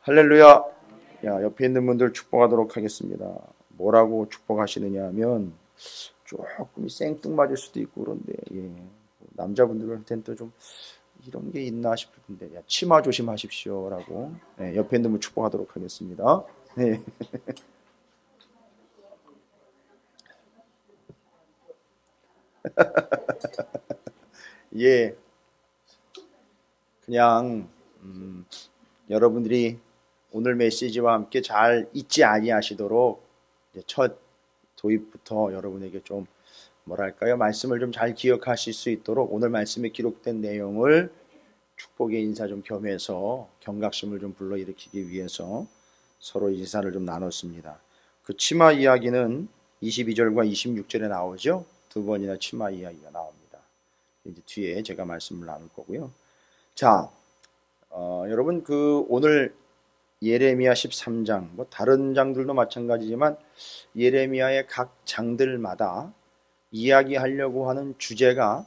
할렐루야. 야, 옆에 있는 분들 축복하도록 하겠습니다. 뭐라고 축복하시느냐 하면 조금 생뚱맞을 수도 있고 그런데 남자분들한테는 또 좀 이런 게 있나 싶은데 치마 조심하십시오라고 옆에 있는 분 축복하도록 하겠습니다. 네. 예, 그냥 여러분들이 오늘 메시지와 함께 잘 잊지 아니하시도록 첫 도입부터 여러분에게 좀 뭐랄까요, 말씀을 좀 잘 기억하실 수 있도록 오늘 말씀에 기록된 내용을 축복의 인사 좀 겸해서 경각심을 좀 불러일으키기 위해서 서로 인사를 좀 나눴습니다. 그 치마 이야기는 22절과 26절에 나오죠. 두 번이나 치마 이야기가 나옵니다. 이제 뒤에 제가 말씀을 나눌 거고요. 자, 여러분 오늘 예레미야 13장, 뭐 다른 장들도 마찬가지지만 예레미야의 각 장들마다 이야기하려고 하는 주제가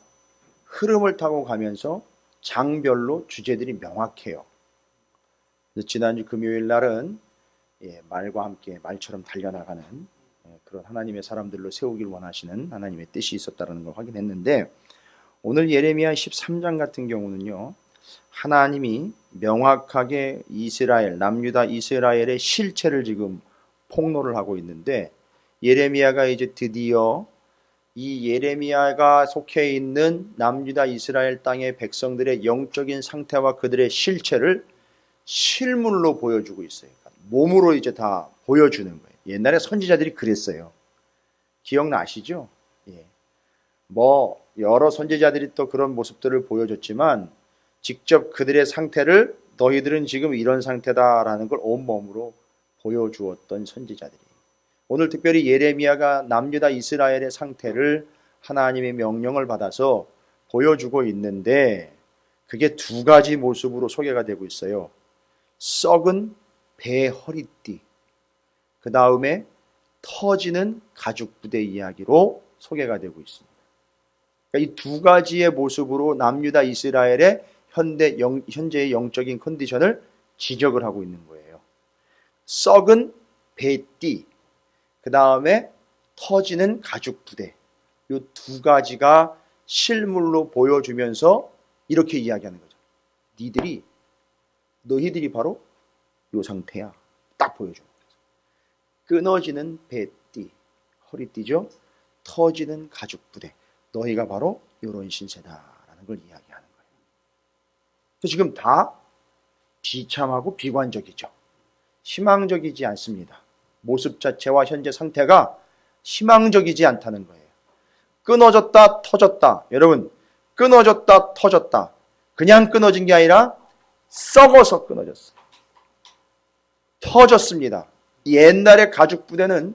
흐름을 타고 가면서 장별로 주제들이 명확해요. 지난주 금요일 날은 말과 함께 말처럼 달려나가는 그런 하나님의 사람들로 세우길 원하시는 하나님의 뜻이 있었다는 걸 확인했는데, 오늘 예레미야 13장 같은 경우는요, 하나님이 명확하게 남유다 이스라엘의 실체를 지금 폭로를 하고 있는데, 예레미야가 이제 드디어 이 예레미야가 속해 있는 남유다 이스라엘 땅의 백성들의 영적인 상태와 그들의 실체를 실물로 보여주고 있어요. 몸으로 이제 다 보여주는 거예요. 옛날에 선지자들이 그랬어요. 기억나시죠? 뭐 여러 선지자들이 또 그런 모습들을 보여줬지만 직접 그들의 상태를 너희들은 지금 이런 상태다라는 걸 온몸으로 보여주었던 선지자들이, 오늘 특별히 예레미야가 남유다 이스라엘의 상태를 하나님의 명령을 받아서 보여주고 있는데, 그게 두 가지 모습으로 소개가 되고 있어요. 썩은 배 허리띠, 그 다음에 터지는 가죽 부대 이야기로 소개가 되고 있습니다. 그러니까 이 두 가지의 모습으로 남유다 이스라엘의 현재의 영적인 컨디션을 지적을 하고 있는 거예요. 썩은 배띠, 그 다음에 터지는 가죽 부대, 이 두 가지가 실물로 보여주면서 이렇게 이야기하는 거죠. 너희들이 바로 이 상태야. 딱 보여줘요. 끊어지는 배띠, 허리띠죠. 터지는 가죽 부대, 너희가 바로 이런 신세다라는 걸 이야기하는 거예요. 지금 다 비참하고 비관적이죠. 희망적이지 않습니다. 모습 자체와 현재 상태가 희망적이지 않다는 거예요. 끊어졌다, 터졌다. 여러분, 끊어졌다, 터졌다. 그냥 끊어진 게 아니라 썩어서 끊어졌어요. 터졌습니다. 옛날에 가죽 부대는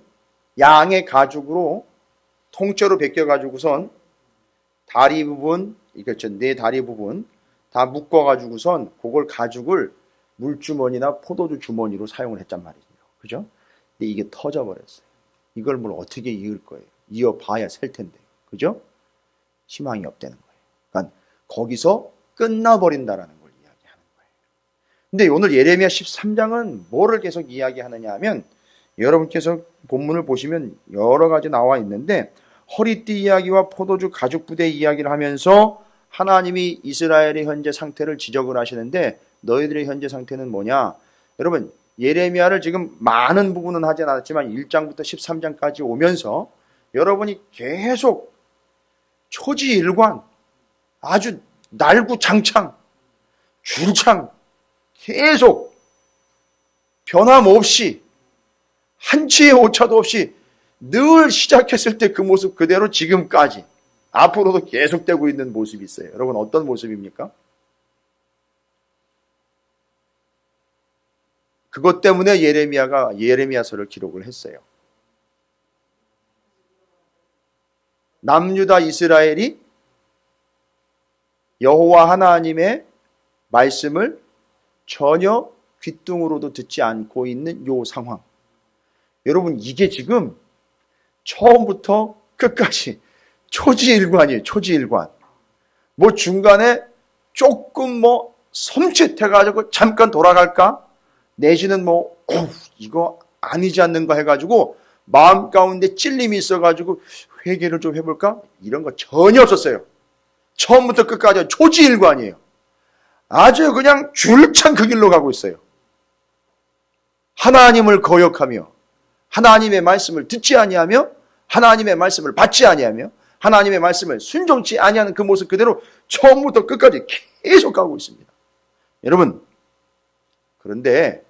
양의 가죽으로 통째로 벗겨가지고선 다리 부분, 네 다리 부분 다 묶어가지고선 그걸 가죽을 물주머니나 포도주 주머니로 사용을 했단 말이죠. 그죠? 근데 이게 터져버렸어요. 이걸 뭘 어떻게 이을 거예요? 이어봐야 셀 텐데. 그죠? 희망이 없다는 거예요. 그러니까 거기서 끝나버린다라는 걸 이야기하는 거예요. 근데 오늘 예레미야 13장은 뭐를 계속 이야기하느냐 하면, 여러분께서 본문을 보시면 여러 가지 나와 있는데, 허리띠 이야기와 포도주 가죽 부대 이야기를 하면서 하나님이 이스라엘의 현재 상태를 지적을 하시는데, 너희들의 현재 상태는 뭐냐? 여러분, 예레미야를 지금 많은 부분은 하지 않았지만 1장부터 13장까지 오면서 여러분이 계속 초지일관, 아주 날구장창, 줄창, 계속 변함없이 한치의 오차도 없이 늘 시작했을 때 그 모습 그대로 지금까지 앞으로도 계속되고 있는 모습이 있어요. 여러분, 어떤 모습입니까? 그것 때문에 예레미야가 예레미야서를 기록을 했어요. 남유다 이스라엘이 여호와 하나님의 말씀을 전혀 귓등으로도 듣지 않고 있는 요 상황. 여러분, 이게 지금 처음부터 끝까지 초지일관이에요. 초지일관. 뭐 중간에 조금 뭐 섬찟해가지고 잠깐 돌아갈까? 내지는 뭐 이거 아니지 않는가 해가지고 마음 가운데 찔림이 있어가지고 회개를 좀 해볼까? 이런 거 전혀 없었어요. 처음부터 끝까지 초지일관이에요. 아주 그냥 줄창 그 길로 가고 있어요. 하나님을 거역하며 하나님의 말씀을 듣지 아니하며 하나님의 말씀을 받지 아니하며 하나님의 말씀을 순종치 아니하는 그 모습 그대로 처음부터 끝까지 계속 가고 있습니다. 여러분, 그런데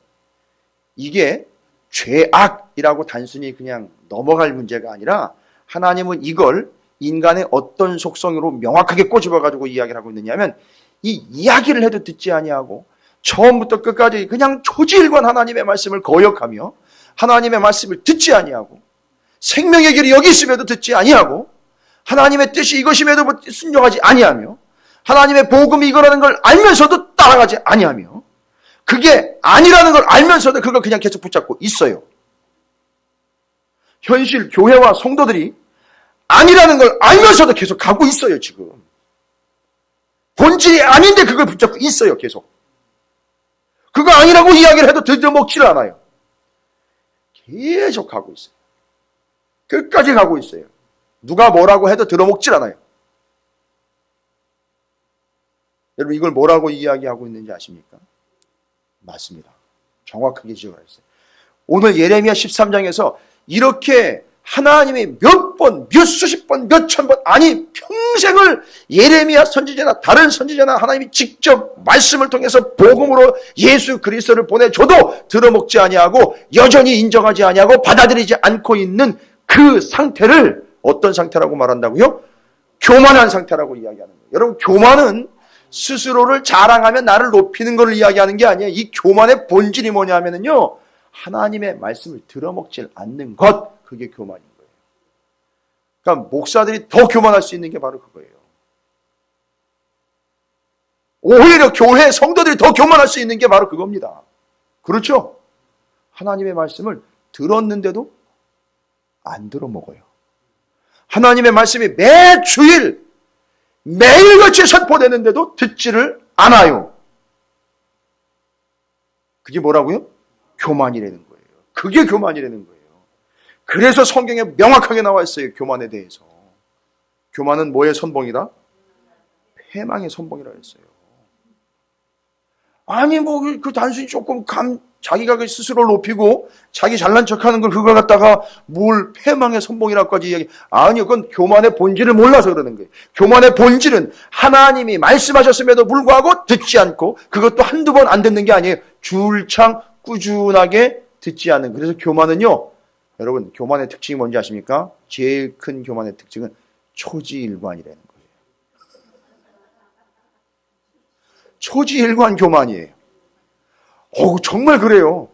이게 죄악이라고 단순히 그냥 넘어갈 문제가 아니라 하나님은 이걸 인간의 어떤 속성으로 명확하게 꼬집어가지고 이야기를 하고 있느냐면 이 이야기를 해도 듣지 아니하고 처음부터 끝까지 그냥 초지일관 하나님의 말씀을 거역하며 하나님의 말씀을 듣지 아니하고 생명의 길이 여기 있음에도 듣지 아니하고 하나님의 뜻이 이것임에도 순종하지 아니하며 하나님의 복음이 이거라는 걸 알면서도 따라가지 아니하며 그게 아니라는 걸 알면서도 그걸 그냥 계속 붙잡고 있어요. 현실 교회와 성도들이 아니라는 걸 알면서도 계속 가고 있어요. 지금 본질이 아닌데 그걸 붙잡고 있어요. 계속 그거 아니라고 이야기를 해도 들여먹지를 않아요. 계속 가고 있어요. 끝까지 가고 있어요. 누가 뭐라고 해도 들어먹질 않아요. 여러분 이걸 뭐라고 이야기하고 있는지 아십니까? 맞습니다. 정확하게 지적하셨어요. 오늘 예레미야 13장에서 이렇게 하나님이 몇 번, 몇 수십 번, 몇 천 번, 아니 평생을 예레미야 선지자나 다른 선지자나 하나님이 직접 말씀을 통해서 복음으로 예수 그리스도를 보내줘도 들어먹지 아니하고 여전히 인정하지 아니하고 받아들이지 않고 있는 그 상태를 어떤 상태라고 말한다고요? 교만한 상태라고 이야기하는 거예요. 여러분 교만은 스스로를 자랑하며 나를 높이는 걸 이야기하는 게 아니에요. 이 교만의 본질이 뭐냐면요, 하나님의 말씀을 들어먹질 않는 것, 그게 교만인 거예요. 그러니까 목사들이 더 교만할 수 있는 게 바로 그거예요. 오히려 교회 성도들이 더 교만할 수 있는 게 바로 그겁니다. 그렇죠? 하나님의 말씀을 들었는데도 안 들어먹어요. 하나님의 말씀이 매 주일 매일같이 선포되는데도 듣지를 않아요. 그게 뭐라고요? 교만이라는 거예요. 그게 교만이라는 거예요. 그래서 성경에 명확하게 나와 있어요. 교만에 대해서. 교만은 뭐의 선봉이다? 패망의 선봉이라 했어요. 아니 그 단순히 조금 자기가 그 스스로를 높이고 자기 잘난 척하는 걸 그걸 갖다가 뭘 패망의 선봉이라고까지 이야기. 아니요, 그건 교만의 본질을 몰라서 그러는 거예요. 교만의 본질은 하나님이 말씀하셨음에도 불구하고 듣지 않고 그것도 한두 번 안 듣는 게 아니에요. 줄창 꾸준하게 듣지 않는. 그래서 교만은요, 여러분 교만의 특징이 뭔지 아십니까? 제일 큰 교만의 특징은 초지일관이라는 거예요. 초지일관 교만이에요. 정말 그래요.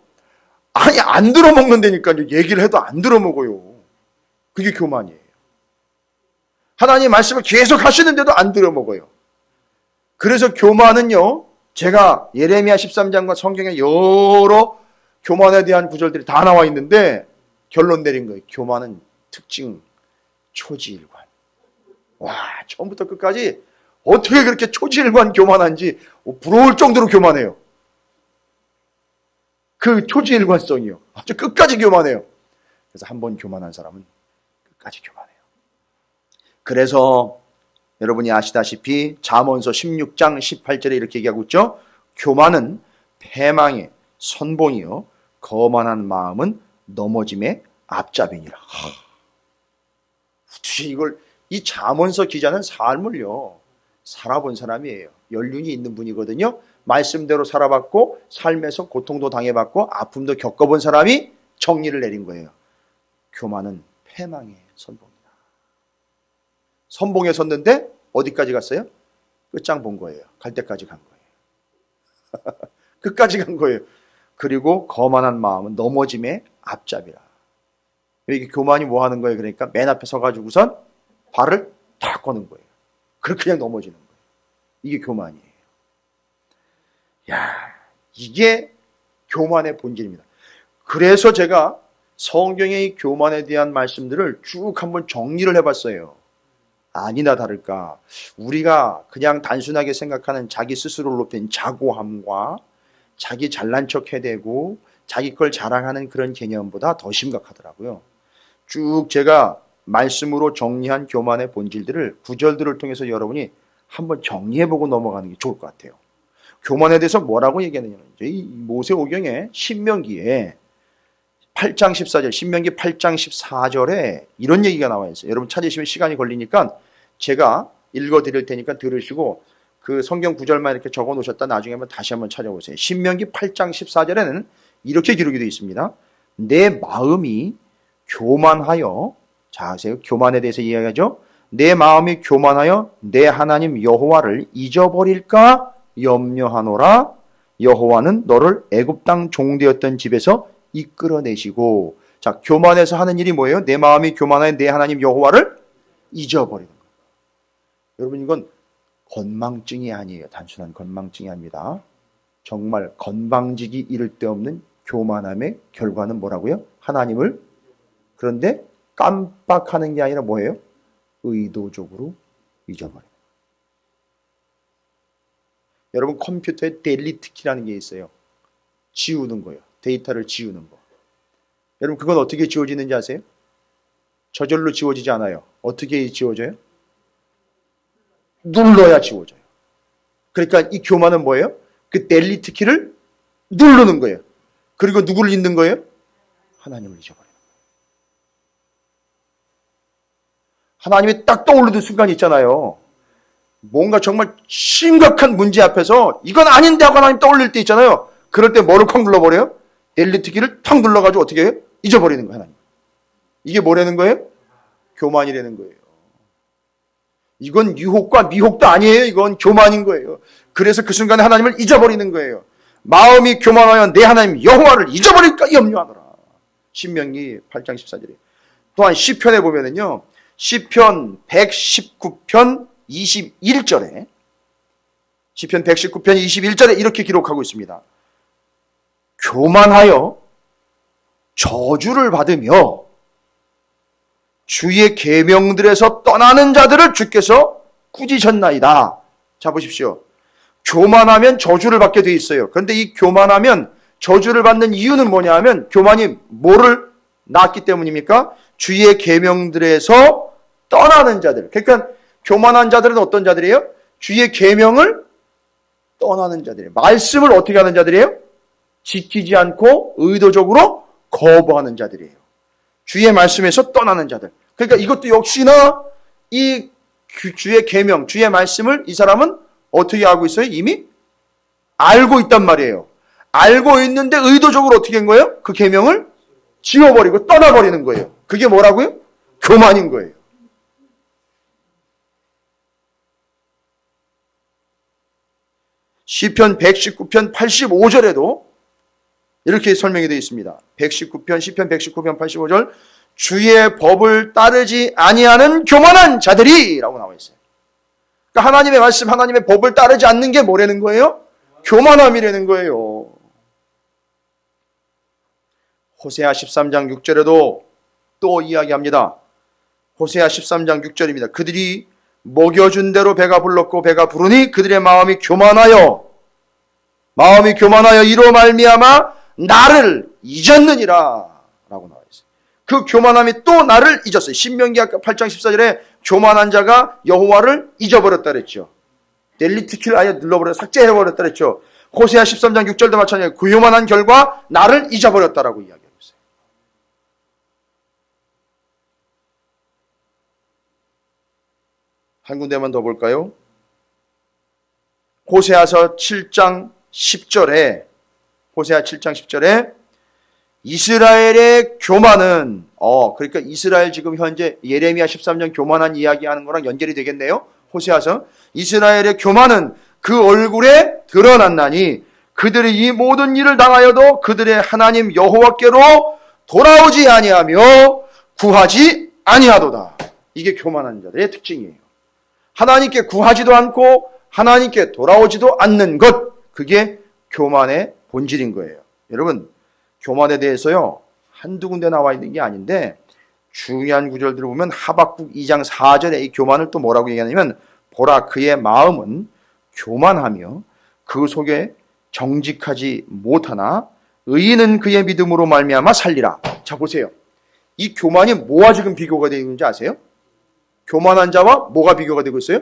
아니 안 들어먹는다니까요. 얘기를 해도 안 들어먹어요. 그게 교만이에요. 하나님 말씀을 계속 하시는데도 안 들어먹어요. 그래서 교만은요, 제가 예레미야 13장과 성경에 여러 교만에 대한 구절들이 다 나와 있는데 결론 내린 거예요. 교만은 특징 초지일관. 와, 처음부터 끝까지 어떻게 그렇게 초지일관 교만한지 부러울 정도로 교만해요. 그 초지일관성이요. 아주 끝까지 교만해요. 그래서 한 번 교만한 사람은 끝까지 교만해요. 그래서 여러분이 아시다시피 잠언서 16장 18절에 이렇게 얘기하고 있죠. 교만은 패망의 선봉이요 거만한 마음은 넘어짐의 앞잡이니라. 이걸 이 잠언서 기자는 삶을요 살아본 사람이에요. 연륜이 있는 분이거든요. 말씀대로 살아봤고 삶에서 고통도 당해봤고 아픔도 겪어본 사람이 정리를 내린 거예요. 교만은 패망의 선봉이다. 선봉에 섰는데 어디까지 갔어요? 끝장 본 거예요. 갈 때까지 간 거예요. 끝까지 간 거예요. 그리고 거만한 마음은 넘어짐의 앞잡이라. 이게 교만이 뭐 하는 거예요? 그러니까 맨 앞에 서가지고선 발을 탁 거는 거예요. 그렇게 그냥 넘어지는 거예요. 이게 교만이에요. 야, 이게 교만의 본질입니다. 그래서 제가 성경의 이 교만에 대한 말씀들을 쭉 한번 정리를 해봤어요. 아니나 다를까 우리가 그냥 단순하게 생각하는 자기 스스로를 높인 자고함과 자기 잘난 척 해대고 자기 걸 자랑하는 그런 개념보다 더 심각하더라고요. 쭉 제가 말씀으로 정리한 교만의 본질들을 구절들을 통해서 여러분이 한번 정리해보고 넘어가는 게 좋을 것 같아요. 교만에 대해서 뭐라고 얘기하느냐면 이 모세오경에 신명기에 8장 14절, 신명기 8장 14절에 이런 얘기가 나와 있어요. 여러분 찾으시면 시간이 걸리니까 제가 읽어드릴 테니까 들으시고 그 성경 구절만 이렇게 적어 놓으셨다 나중에 한번 다시 한번 찾아보세요. 신명기 8장 14절에는 이렇게 기록이 되어 있습니다. 내 마음이 교만하여, 자 아세요? 교만에 대해서 이야기하죠. 내 마음이 교만하여 내 하나님 여호와를 잊어버릴까 염려하노라. 여호와는 너를 애굽 땅 종되었던 집에서 이끌어내시고. 자, 교만해서 하는 일이 뭐예요? 내 마음이 교만하여 내 하나님 여호와를 잊어버리는 거예요. 여러분 이건 건망증이 아니에요. 단순한 건망증이 아닙니다. 정말 건방지기 이를 데 없는 교만함의 결과는 뭐라고요? 하나님을. 그런데 깜빡하는 게 아니라 뭐예요? 의도적으로 잊어버려요. 여러분 컴퓨터에 델리트 키라는 게 있어요. 지우는 거예요. 데이터를 지우는 거. 여러분 그건 어떻게 지워지는지 아세요? 저절로 지워지지 않아요. 어떻게 지워져요? 눌러야 지워져요. 그러니까 이 교만은 뭐예요? 그 델리트 키를 누르는 거예요. 그리고 누구를 잊는 거예요? 하나님을 잊어버려요. 하나님이 딱 떠오르는 순간이 있잖아요. 뭔가 정말 심각한 문제 앞에서 이건 아닌데 하고 하나님 떠올릴 때 있잖아요. 그럴 때 뭐를 콱 눌러버려요? 델리트 키를 탁 눌러가지고 어떻게 해요? 잊어버리는 거예요. 하나님. 이게 뭐라는 거예요? 교만이라는 거예요. 이건 유혹과 미혹도 아니에요. 이건 교만인 거예요. 그래서 그 순간에 하나님을 잊어버리는 거예요. 마음이 교만하여 내 하나님 여호와를 잊어버릴까 염려하노라. 신명기 8장 14절에. 또한 시편에 보면은요. 시편 119편 21절에 시편 119편 21절에 이렇게 기록하고 있습니다. 교만하여 저주를 받으며 주의 계명들에서 떠나는 자들을 주께서 꾸짖으셨나이다. 자 보십시오. 교만하면 저주를 받게 돼 있어요. 그런데 이 교만하면 저주를 받는 이유는 뭐냐 하면 교만이 뭐를 낳았기 때문입니까? 주의 계명들에서 떠나는 자들. 그러니까 교만한 자들은 어떤 자들이에요? 주의 계명을 떠나는 자들이에요. 말씀을 어떻게 하는 자들이에요? 지키지 않고 의도적으로 거부하는 자들이에요. 주의 말씀에서 떠나는 자들. 그러니까 이것도 역시나 이 주의 계명, 주의 말씀을 이 사람은 어떻게 하고 있어요? 이미 알고 있단 말이에요. 알고 있는데 의도적으로 어떻게 한 거예요? 그 계명을 지워버리고 떠나버리는 거예요. 그게 뭐라고요? 교만인 거예요. 시편 119편 85절에도 이렇게 설명이 되어 있습니다. 119편, 시편 119편 85절 주의 법을 따르지 아니하는 교만한 자들이 라고 나와 있어요. 그러니까 하나님의 말씀, 하나님의 법을 따르지 않는 게 뭐라는 거예요? 교만함이라는 거예요. 호세아 13장 6절에도 또 이야기합니다. 호세아 13장 6절입니다. 그들이 먹여준 대로 배가 불렀고 배가 부르니 그들의 마음이 교만하여 이로 말미암아 나를 잊었느니라 라고 나와 있어요. 그 교만함이 또 나를 잊었어요. 신명기 아까 8장 14절에 교만한 자가 여호와를 잊어버렸다 그랬죠. 델리트 키를 아예 눌러버려 삭제해버렸다 그랬죠. 호세아 13장 6절도 마찬가지예요. 그 교만한 결과 나를 잊어버렸다라고 이야기하고 있어요. 한 군데만 더 볼까요? 호세아서 7장 10절에 호세아 7장 10절에 이스라엘의 교만은 그러니까 이스라엘 지금 현재 예레미야 13년 교만한 이야기하는 거랑 연결이 되겠네요. 호세아서 이스라엘의 교만은 그 얼굴에 드러났나니 그들이 이 모든 일을 당하여도 그들의 하나님 여호와께로 돌아오지 아니하며 구하지 아니하도다. 이게 교만한 자들의 특징이에요. 하나님께 구하지도 않고 하나님께 돌아오지도 않는 것, 그게 교만의 본질인 거예요. 여러분, 교만에 대해서요 한두 군데 나와 있는 게 아닌데 중요한 구절들을 보면 하박국 2장 4절에 이 교만을 또 뭐라고 얘기하냐면 보라 그의 마음은 교만하며 그 속에 정직하지 못하나 의인은 그의 믿음으로 말미암아 살리라. 자, 보세요. 이 교만이 뭐와 지금 비교가 되어 있는지 아세요? 교만한 자와 뭐가 비교가 되고 있어요?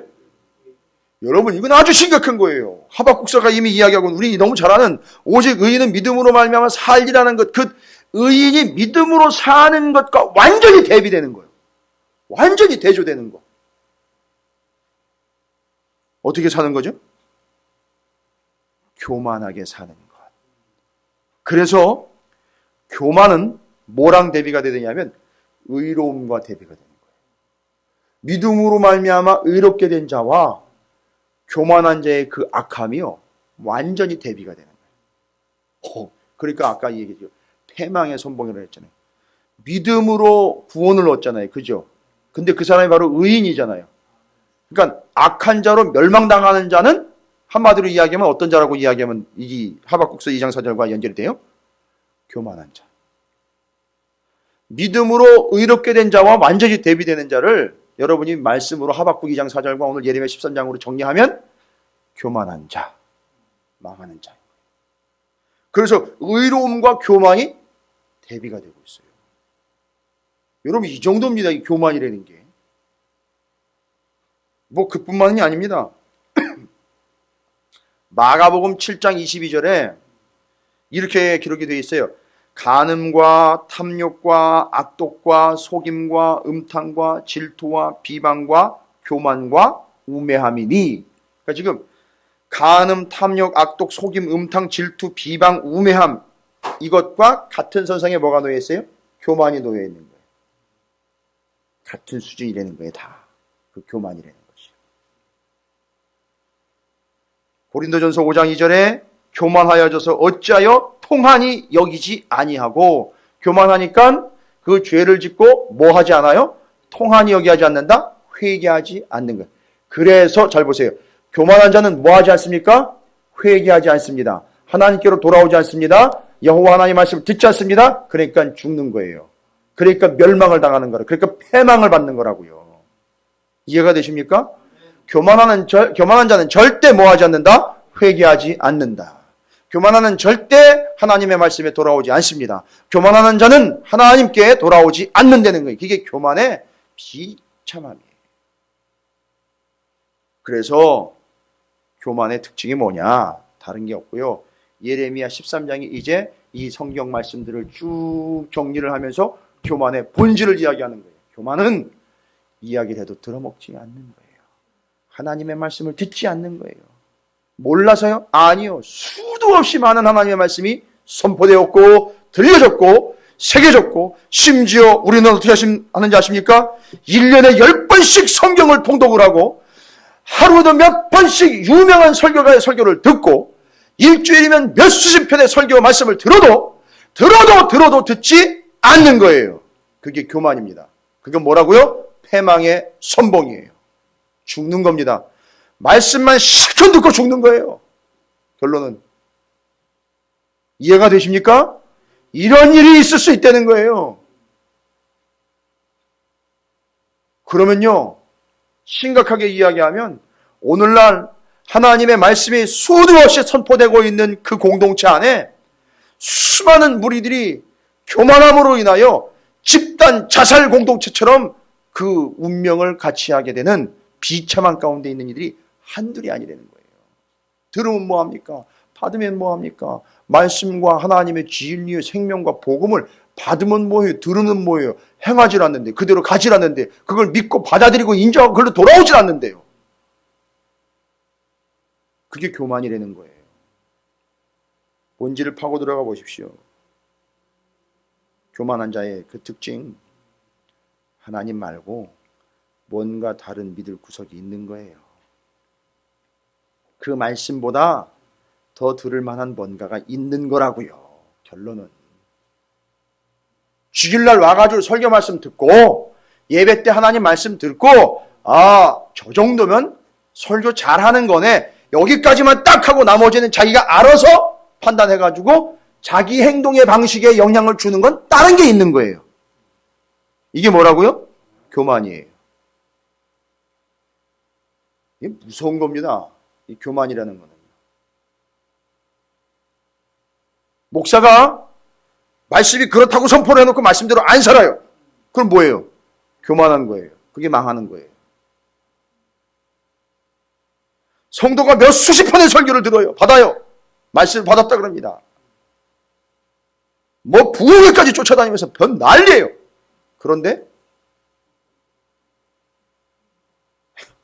여러분, 이건 아주 심각한 거예요. 하박국서가 이미 이야기하고 우리 너무 잘 아는 오직 의인은 믿음으로 말미암아 살리라는 것, 그 의인이 믿음으로 사는 것과 완전히 대비되는 거예요. 완전히 대조되는 거. 어떻게 사는 거죠? 교만하게 사는 것. 그래서 교만은 뭐랑 대비가 되느냐면 의로움과 대비가 되는 거예요. 믿음으로 말미암아 의롭게 된 자와 교만한 자의 그 악함이요, 완전히 대비가 되는 거예요. 그러니까 아까 얘기했죠. 패망의 선봉이라고 했잖아요. 믿음으로 구원을 얻잖아요. 그죠? 근데 그 사람이 바로 의인이잖아요. 그러니까 악한 자로 멸망당하는 자는 한마디로 이야기하면 어떤 자라고 이야기하면 이 하박국서 2장 4절과 연결이 돼요? 교만한 자. 믿음으로 의롭게 된 자와 완전히 대비되는 자를 여러분이 말씀으로 하박국 2장 4절과 오늘 예레미야 13장으로 정리하면 교만한 자, 망하는 자. 그래서 의로움과 교만이 대비가 되고 있어요. 여러분, 이 정도입니다. 이 교만이라는 게. 뭐 그뿐만이 아닙니다. 마가복음 7장 22절에 이렇게 기록이 되어 있어요. 간음과 탐욕과 악독과 속임과 음탕과 질투와 비방과 교만과 우매함이니. 그러니까 지금 간음, 탐욕, 악독, 속임, 음탕, 질투, 비방, 우매함, 이것과 같은 선상에 뭐가 놓여 있어요? 교만이 놓여 있는 거예요. 같은 수준이라는 거예요. 다. 그 교만이라는 것이. 고린도전서 5장 2절에 교만하여져서 어찌하여 통한이 여기지 아니하고, 교만하니까 그 죄를 짓고 뭐 하지 않아요? 통한이 여기하지 않는다? 회개하지 않는 거예요. 그래서 잘 보세요. 교만한 자는 뭐 하지 않습니까? 회개하지 않습니다. 하나님께로 돌아오지 않습니다. 여호와 하나님 말씀을 듣지 않습니다. 그러니까 죽는 거예요. 그러니까 멸망을 당하는 거라. 그러니까 패망을 받는 거라고요. 이해가 되십니까? 교만한 자는 절대 뭐 하지 않는다? 회개하지 않는다. 교만하는 절대 하나님의 말씀에 돌아오지 않습니다. 교만하는 자는 하나님께 돌아오지 않는다는 거예요. 그게 교만의 비참함이에요. 그래서 교만의 특징이 뭐냐? 다른 게 없고요. 예레미야 13장이 이제 이 성경 말씀들을 쭉 정리를 하면서 교만의 본질을 이야기하는 거예요. 교만은 이야기를 해도 들어먹지 않는 거예요. 하나님의 말씀을 듣지 않는 거예요. 몰라서요? 아니요. 수도 없이 많은 하나님의 말씀이 선포되었고 들려졌고 새겨졌고, 심지어 우리는 어떻게 하는지 아십니까? 1년에 10번씩 성경을 통독을 하고 하루도 몇 번씩 유명한 설교가의 설교를 듣고 일주일이면 몇 수십 편의 설교 말씀을 들어도 듣지 않는 거예요. 그게 교만입니다. 그게 뭐라고요? 패망의 선봉이에요. 죽는 겁니다. 말씀만 실컷 듣고 죽는 거예요. 결론은. 이해가 되십니까? 이런 일이 있을 수 있다는 거예요. 그러면요, 심각하게 이야기하면 오늘날 하나님의 말씀이 수도 없이 선포되고 있는 그 공동체 안에 수많은 무리들이 교만함으로 인하여 집단 자살 공동체처럼 그 운명을 같이 하게 되는 비참한 가운데 있는 이들이 한둘이 아니라는 거예요. 들으면 뭐합니까? 받으면 뭐합니까? 말씀과 하나님의 진리의 생명과 복음을 받으면 뭐예요? 들으면 뭐예요? 행하지 않는데, 그대로 가지 않는데, 그걸 믿고 받아들이고 인정하고 그걸로 돌아오질 않는데요. 그게 교만이라는 거예요. 본질을 파고 들어가 보십시오. 교만한 자의 그 특징, 하나님 말고 뭔가 다른 믿을 구석이 있는 거예요. 그 말씀보다 더 들을 만한 뭔가가 있는 거라고요. 결론은. 주일날 와가지고 설교 말씀 듣고 예배 때 하나님 말씀 듣고 저 정도면 설교 잘하는 거네. 여기까지만 딱 하고 나머지는 자기가 알아서 판단해가지고 자기 행동의 방식에 영향을 주는 건 다른 게 있는 거예요. 이게 뭐라고요? 교만이에요. 이게 무서운 겁니다. 이 교만이라는 거는. 목사가 말씀이 그렇다고 선포를 해놓고 말씀대로 안 살아요. 그럼 뭐예요? 교만한 거예요. 그게 망하는 거예요. 성도가 몇 수십 편의 설교를 들어요. 받아요. 말씀을 받았다 그럽니다. 뭐 부흥회까지 쫓아다니면서 별 난리예요. 그런데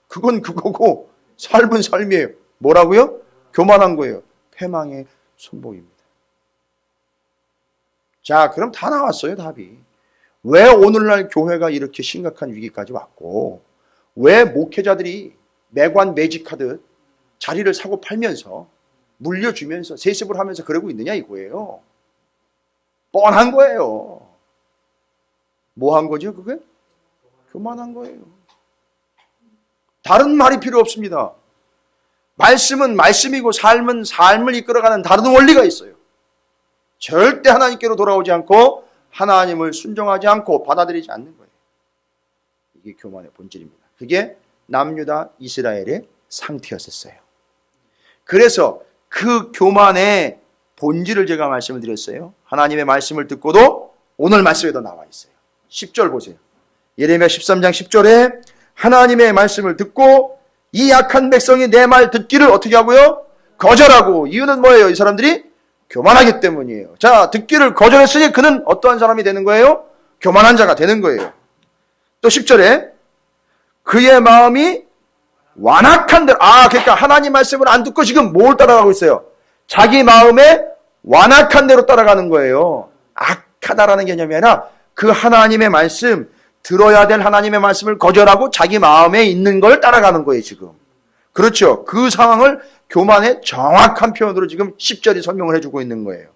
그건 그거고 삶은 삶이에요. 뭐라고요? 교만한 거예요. 패망의 손목입니다. 자, 그럼 다 나왔어요, 답이. 왜 오늘날 교회가 이렇게 심각한 위기까지 왔고, 왜 목회자들이 매관 매직하듯 자리를 사고 팔면서 물려주면서 세습을 하면서 그러고 있느냐 이거예요. 뻔한 거예요. 뭐 한 거죠, 그게? 교만한 거예요. 다른 말이 필요 없습니다. 말씀은 말씀이고 삶은 삶을 이끌어가는 다른 원리가 있어요. 절대 하나님께로 돌아오지 않고 하나님을 순종하지 않고 받아들이지 않는 거예요. 이게 교만의 본질입니다. 그게 남유다 이스라엘의 상태였었어요. 그래서 그 교만의 본질을 제가 말씀을 드렸어요. 하나님의 말씀을 듣고도 오늘 말씀에도 나와 있어요. 10절 보세요. 예레미야 13장 10절에 하나님의 말씀을 듣고 이 약한 백성이 내 말 듣기를 어떻게 하고요? 거절하고. 이유는 뭐예요? 이 사람들이 교만하기 때문이에요. 자, 듣기를 거절했으니 그는 어떠한 사람이 되는 거예요? 교만한 자가 되는 거예요. 또 10절에 그의 마음이 완악한 대로. 그러니까 하나님 말씀을 안 듣고 지금 뭘 따라가고 있어요? 자기 마음에 완악한 대로 따라가는 거예요. 악하다라는 개념이 아니라 그 하나님의 말씀, 들어야 될 하나님의 말씀을 거절하고 자기 마음에 있는 걸 따라가는 거예요, 지금. 그렇죠. 그 상황을 교만의 정확한 표현으로 지금 10절이 설명을 해주고 있는 거예요.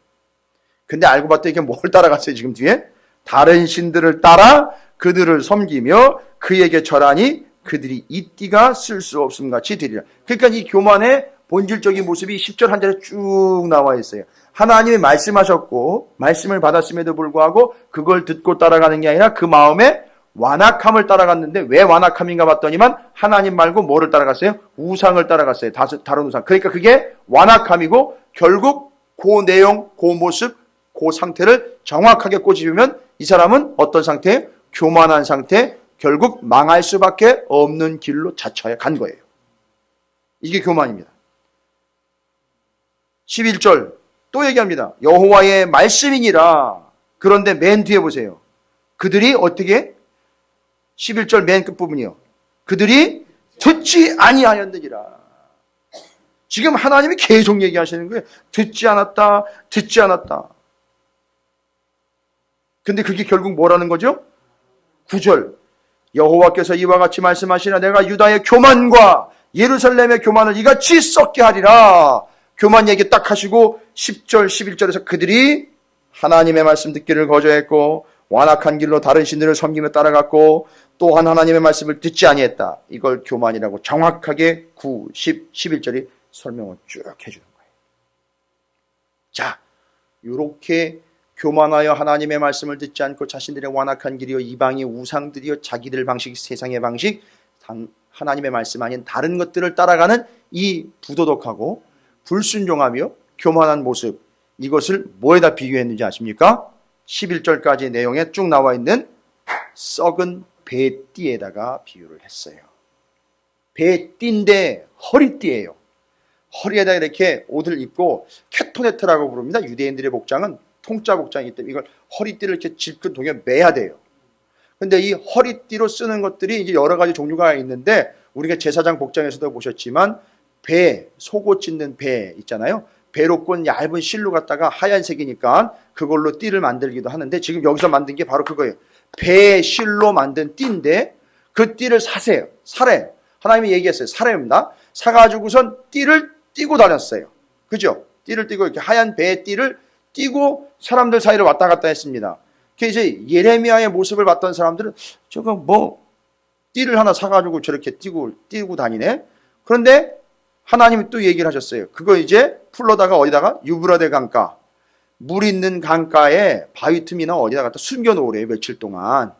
근데 알고 봤더니 이게 뭘 따라갔어요, 지금 뒤에? 다른 신들을 따라 그들을 섬기며 그에게 절하니 그들이 이 띠가 쓸 수 없음 같이 되리라. 그러니까 이 교만의 본질적인 모습이 10절 한 절에 쭉 나와 있어요. 하나님이 말씀하셨고 말씀을 받았음에도 불구하고 그걸 듣고 따라가는 게 아니라 그 마음에 완악함을 따라갔는데 왜 완악함인가 봤더니만 하나님 말고 뭐를 따라갔어요? 우상을 따라갔어요. 다른 우상. 그러니까 그게 완악함이고 결국 그 내용, 그 모습, 그 상태를 정확하게 꼬집으면 이 사람은 어떤 상태예요? 교만한 상태, 결국 망할 수밖에 없는 길로 자처해 간 거예요. 이게 교만입니다. 11절 또 얘기합니다. 여호와의 말씀이니라. 그런데 맨 뒤에 보세요. 그들이 어떻게? 11절 맨 끝부분이요. 그들이 듣지 아니하였느니라. 지금 하나님이 계속 얘기하시는 거예요. 듣지 않았다. 듣지 않았다. 근데 그게 결국 뭐라는 거죠? 9절 여호와께서 이와 같이 말씀하시나 내가 유다의 교만과 예루살렘의 교만을 이같이 썩게 하리라. 교만 얘기 딱 하시고 10절 11절에서 그들이 하나님의 말씀 듣기를 거절했고 완악한 길로 다른 신들을 섬기며 따라갔고 또한 하나님의 말씀을 듣지 아니했다. 이걸 교만이라고 정확하게 9, 10, 11절이 설명을 쭉 해주는 거예요. 자, 이렇게 교만하여 하나님의 말씀을 듣지 않고 자신들의 완악한 길이요 이방의 우상들이요 자기들 방식, 세상의 방식, 하나님의 말씀 아닌 다른 것들을 따라가는 이 부도덕하고 불순종하며 교만한 모습, 이것을 뭐에다 비교했는지 아십니까? 11절까지 내용에 쭉 나와 있는 썩은 배띠에다가 비유를 했어요. 배띠인데 허리띠예요. 허리에다 이렇게 옷을 입고 케토네트라고 부릅니다. 유대인들의 복장은 통짜 복장이기 때문에 이걸 허리띠를 이렇게 질끈 동여 매야 돼요. 근데 이 허리띠로 쓰는 것들이 이제 여러 가지 종류가 있는데 우리가 제사장 복장에서도 보셨지만 배, 속옷 찢는 배 있잖아요. 배로 꼰 얇은 실로 갖다가 하얀색이니까 그걸로 띠를 만들기도 하는데 지금 여기서 만든 게 바로 그거예요. 배 실로 만든 띠인데 그 띠를 사세요. 사래요. 하나님이 얘기했어요. 사래입니다. 사가지고선 띠를 띠고 다녔어요. 그죠? 띠를 띠고 이렇게 하얀 배 띠를 띠고 사람들 사이를 왔다 갔다 했습니다. 이제 예레미야의 모습을 봤던 사람들은 저거 뭐 띠를 하나 사가지고 저렇게 띠고 다니네. 그런데 하나님이 또 얘기를 하셨어요. 그거 이제 풀러다가 어디다가 유브라데 강가, 물 있는 강가에 바위 틈이나 어디다 갖다 숨겨놓으래요. 며칠 동안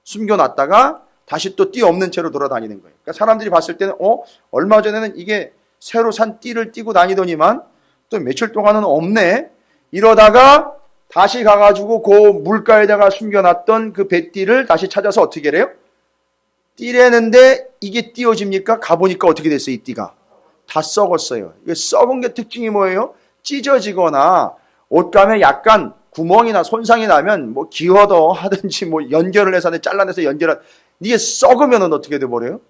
숨겨놨다가 다시 또 띠 없는 채로 돌아다니는 거예요. 그러니까 사람들이 봤을 때는 얼마 전에는 이게 새로 산 띠를 띠고 다니더니만 또 며칠 동안은 없네. 이러다가 다시 가가지고 그 물가에다가 숨겨놨던 그 배띠를 다시 찾아서 어떻게 해요? 띠래는데 이게 띄어집니까? 가보니까 어떻게 됐어요? 이 띠가 다 썩었어요. 이게 썩은 게 특징이 뭐예요? 찢어지거나 옷감에 약간 구멍이나 손상이 나면 뭐 기어더 하든지 뭐 연결을 해서 잘라내서 이게 썩으면 어떻게 돼버려요?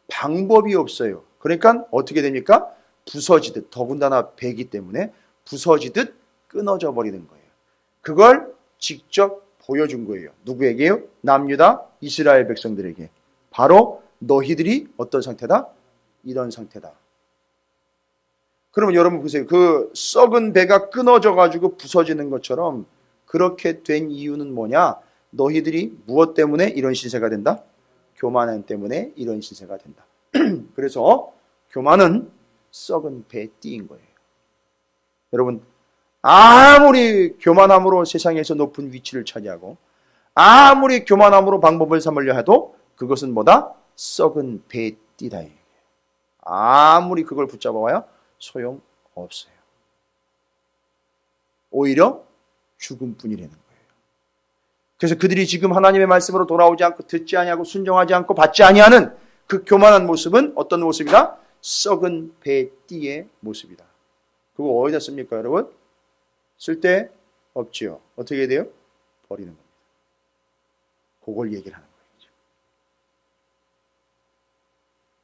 방법이 없어요. 그러니까 어떻게 됩니까? 부서지듯, 더군다나 배기 때문에 부서지듯 끊어져 버리는 거예요. 그걸 직접 보여준 거예요. 누구에게요? 남유다 이스라엘 백성들에게. 바로 너희들이 어떤 상태다? 이런 상태다. 그러면 여러분 보세요. 그 썩은 배가 끊어져 가지고 부서지는 것처럼 그렇게 된 이유는 뭐냐? 너희들이 무엇 때문에 이런 신세가 된다? 교만함 때문에 이런 신세가 된다. 그래서 교만은 썩은 배띠인 거예요. 여러분 아무리 교만함으로 세상에서 높은 위치를 차지하고 아무리 교만함으로 방법을 삼으려 해도 그것은 뭐다? 썩은 배띠다. 아무리 그걸 붙잡아봐야 소용없어요. 오히려 죽음뿐이라는 거예요. 그래서 그들이 지금 하나님의 말씀으로 돌아오지 않고 듣지 아니하고 순종하지 않고 받지 아니하는 그 교만한 모습은 어떤 모습이다? 썩은 배띠의 모습이다. 그거 어디다 씁니까, 여러분? 쓸데 없지요. 어떻게 해야 돼요? 버리는 겁니다. 그걸 얘기를 하는 거예요.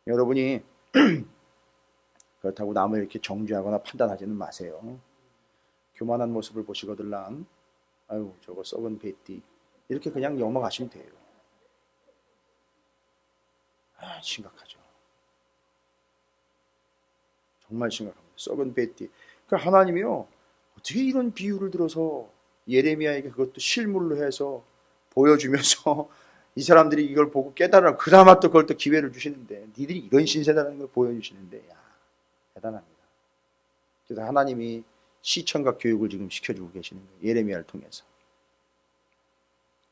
여러분이 그렇다고 남을 이렇게 정죄하거나 판단하지는 마세요. 교만한 모습을 보시거들랑 아유 저거 썩은 배띠 이렇게 그냥 넘어가시면 돼요. 심각하죠. 정말 심각합니다. 썩은 배띠. 그러니까 하나님이요 어떻게 이런 비유를 들어서 예레미야에게 그것도 실물로 해서 보여주면서 이 사람들이 이걸 보고 깨달아 그나마 또 그걸 또 기회를 주시는데 니들이 이런 신세다라는 걸 보여주시는데 야 대단합니다. 그래서 하나님이 시청각 교육을 지금 시켜주고 계시는 거예요. 예레미야를 통해서.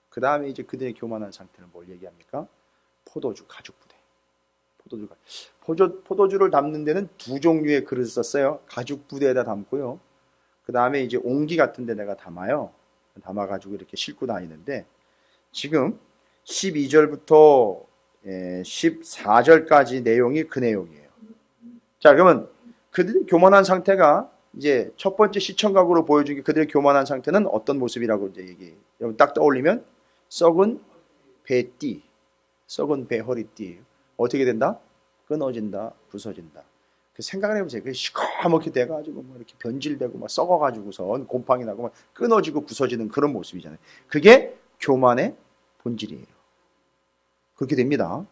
그 다음에 이제 그들의 교만한 상태를 뭘 얘기합니까? 포도주, 가죽부대. 포도주를 담는 데는 두 종류의 그릇을 썼어요. 가죽부대에다 담고요. 그 다음에 이제 옹기 같은 데 내가 담아요. 담아가지고 이렇게 싣고 다니는데 지금 12절부터 14절까지 내용이 그 내용이에요. 자, 그러면 그들의 교만한 상태가 이제 첫 번째 시청각으로 보여준 게 그들의 교만한 상태는 어떤 모습이라고 이제 얘기해요. 여러분 딱 떠올리면 썩은 배띠, 썩은 배 허리띠예요. 어떻게 된다? 끊어진다, 부서진다. 그 생각을 해보세요. 그 시커멓게 돼가지고 뭐 이렇게 변질되고 막 썩어가지고선 곰팡이 나고 막 끊어지고 부서지는 그런 모습이잖아요. 그게 교만의 본질이에요. 그렇게 됩니다.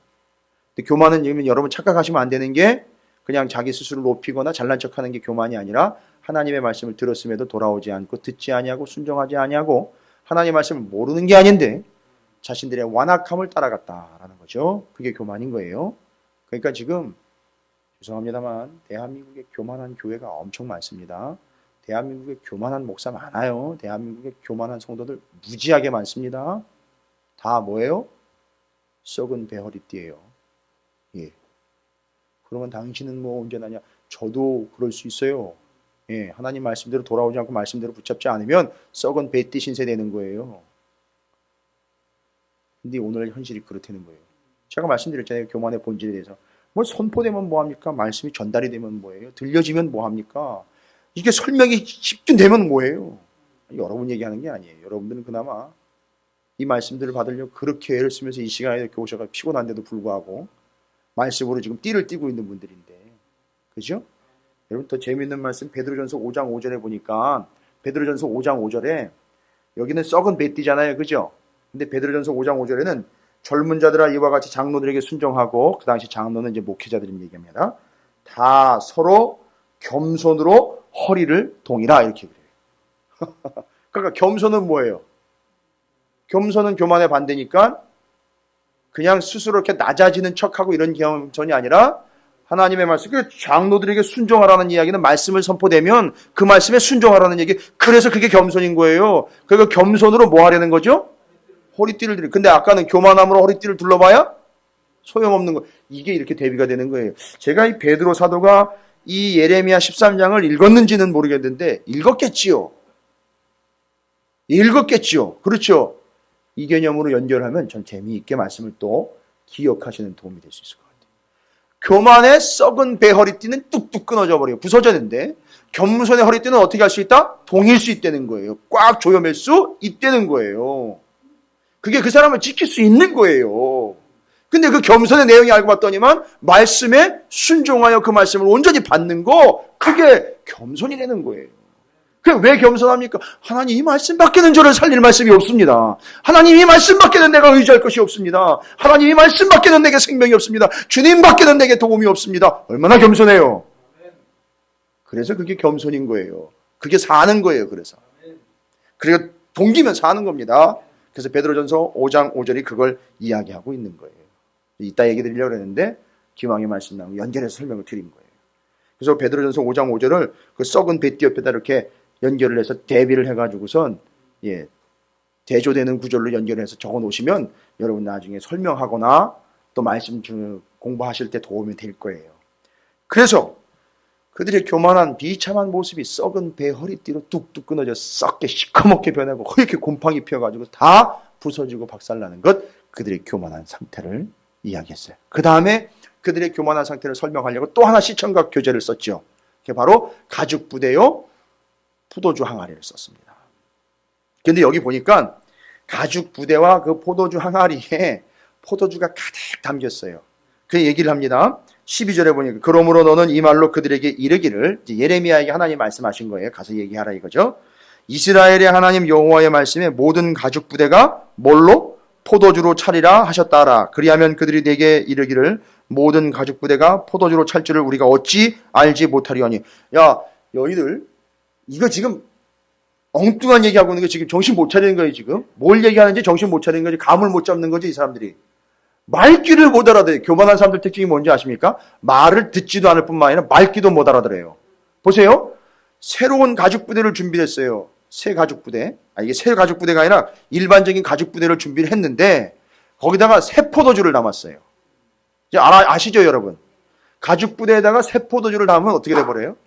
근데 교만은 여러분 착각하시면 안 되는 게 그냥 자기 스스로를 높이거나 잘난 척하는 게 교만이 아니라 하나님의 말씀을 들었음에도 돌아오지 않고 듣지 아니하고 순종하지 아니하고 하나님의 말씀을 모르는 게 아닌데 자신들의 완악함을 따라갔다라는 거죠. 그게 교만인 거예요. 그러니까 지금 죄송합니다만 대한민국에 교만한 교회가 엄청 많습니다. 대한민국에 교만한 목사 많아요. 대한민국에 교만한 성도들 무지하게 많습니다. 다 뭐예요? 썩은 배 허리띠예요. 예. 그러면 당신은 뭐 언제나냐? 저도 그럴 수 있어요. 예, 하나님 말씀대로 돌아오지 않고 말씀대로 붙잡지 않으면 썩은 배띠 신세 되는 거예요. 근데 오늘 현실이 그렇다는 거예요. 제가 말씀드렸잖아요. 교만의 본질에 대해서. 뭐 선포되면 뭐합니까? 말씀이 전달이 되면 뭐예요? 들려지면 뭐합니까? 이게 설명이 집중되면 뭐예요? 여러분 얘기하는 게 아니에요. 여러분들은 그나마 이 말씀들을 받으려고 그렇게 애를 쓰면서 이 시간에 이렇게 오셔서 피곤한데도 불구하고 말씀으로 지금 띠를 띠고 있는 분들인데, 그죠? 여러분 더 재미있는 말씀 베드로전서 5장 5절에 보니까 베드로전서 5장 5절에 여기는 썩은 배띠잖아요, 그죠? 근데 베드로전서 5장 5절에는 젊은 자들아 이와 같이 장로들에게 순종하고, 그 당시 장로는 이제 목회자들을 얘기합니다. 다 서로 겸손으로 허리를 동이라 이렇게 그래요. 그러니까 겸손은 뭐예요? 겸손은 교만의 반대니까 그냥 스스로 이렇게 낮아지는 척하고 이런 겸손이 아니라 하나님의 말씀, 그 장로들에게 순종하라는 이야기는 말씀을 선포되면 그 말씀에 순종하라는 얘기. 그래서 그게 겸손인 거예요. 그러니까 겸손으로 뭐 하려는 거죠? 허리띠를 들이. 근데 아까는 교만함으로 허리띠를 둘러봐야 소용없는 거. 이게 이렇게 대비가 되는 거예요. 제가 이 베드로 사도가 이 예레미야 13장을 읽었는지는 모르겠는데 읽었겠지요. 읽었겠죠. 그렇죠. 이 개념으로 연결하면 전 재미있게 말씀을 또 기억하시는 도움이 될 수 있을 것 같아요. 교만의 썩은 배 허리띠는 뚝뚝 끊어져 버려요. 부서졌는데 겸손의 허리띠는 어떻게 할 수 있다? 동일 수 있다는 거예요. 꽉 조여맬 수 있다는 거예요. 그게 그 사람을 지킬 수 있는 거예요. 근데 그 겸손의 내용이 알고 봤더니만 말씀에 순종하여 그 말씀을 온전히 받는 거, 그게 겸손이라는 거예요. 왜 겸손합니까? 하나님 이 말씀밖에는 저를 살릴 말씀이 없습니다. 하나님 이 말씀밖에는 내가 의지할 것이 없습니다. 하나님 이 말씀밖에는 내게 생명이 없습니다. 주님밖에는 내게 도움이 없습니다. 얼마나 겸손해요. 그래서 그게 겸손인 거예요. 그게 사는 거예요. 그래서 동기면 사는 겁니다. 그래서 베드로전서 5장 5절이 그걸 이야기하고 있는 거예요. 이따 얘기 드리려고 했는데 기왕의 말씀 나오고 연결해서 설명을 드린 거예요. 그래서 베드로전서 5장 5절을 그 썩은 배띠 옆에다 이렇게 연결을 해서 대비를 해가지고선 대조되는 구절로 연결해서 적어 놓으시면 여러분 나중에 설명하거나 또 말씀 공부하실 때 도움이 될 거예요. 그래서 그들의 교만한 비참한 모습이 썩은 배 허리띠로 뚝뚝 끊어져 썩게 시커멓게 변하고 허옇게 곰팡이 피어가지고 다 부서지고 박살나는 것, 그들의 교만한 상태를 이야기했어요. 그 다음에 그들의 교만한 상태를 설명하려고 또 하나 시청각 교재를 썼죠. 그게 바로 가죽 부대요 포도주 항아리를 썼습니다. 근데 여기 보니까 가죽 부대와 그 포도주 항아리에 포도주가 가득 담겼어요. 그 얘기를 합니다. 12절에 보니까 그러므로 너는 이 말로 그들에게 이르기를, 예레미야에게 하나님 말씀하신 거예요. 가서 얘기하라 이거죠. 이스라엘의 하나님 여호와의 말씀에 모든 가죽 부대가 뭘로? 포도주로 차리라 하셨다라. 그리하면 그들이 내게 이르기를 모든 가죽 부대가 포도주로 찰 줄을 우리가 어찌 알지 못하리오니. 야, 너희들 이거 지금 엉뚱한 얘기하고 있는 거 지금 정신 못 차리는 거예요. 지금 뭘 얘기하는지 정신 못 차리는 거지. 감을 못 잡는 거지. 이 사람들이 말귀를 못 알아들어요. 교만한 사람들 특징이 뭔지 아십니까? 말을 듣지도 않을 뿐만 아니라 말귀도 못 알아들어요. 보세요. 새로운 가죽 부대를 준비했어요. 새 가죽 부대. 이게 새 가죽 부대가 아니라 일반적인 가죽 부대를 준비를 했는데 거기다가 새 포도주를 담았어요. 이제 아시죠, 여러분? 가죽 부대에다가 새 포도주를 담으면 어떻게 돼버려요?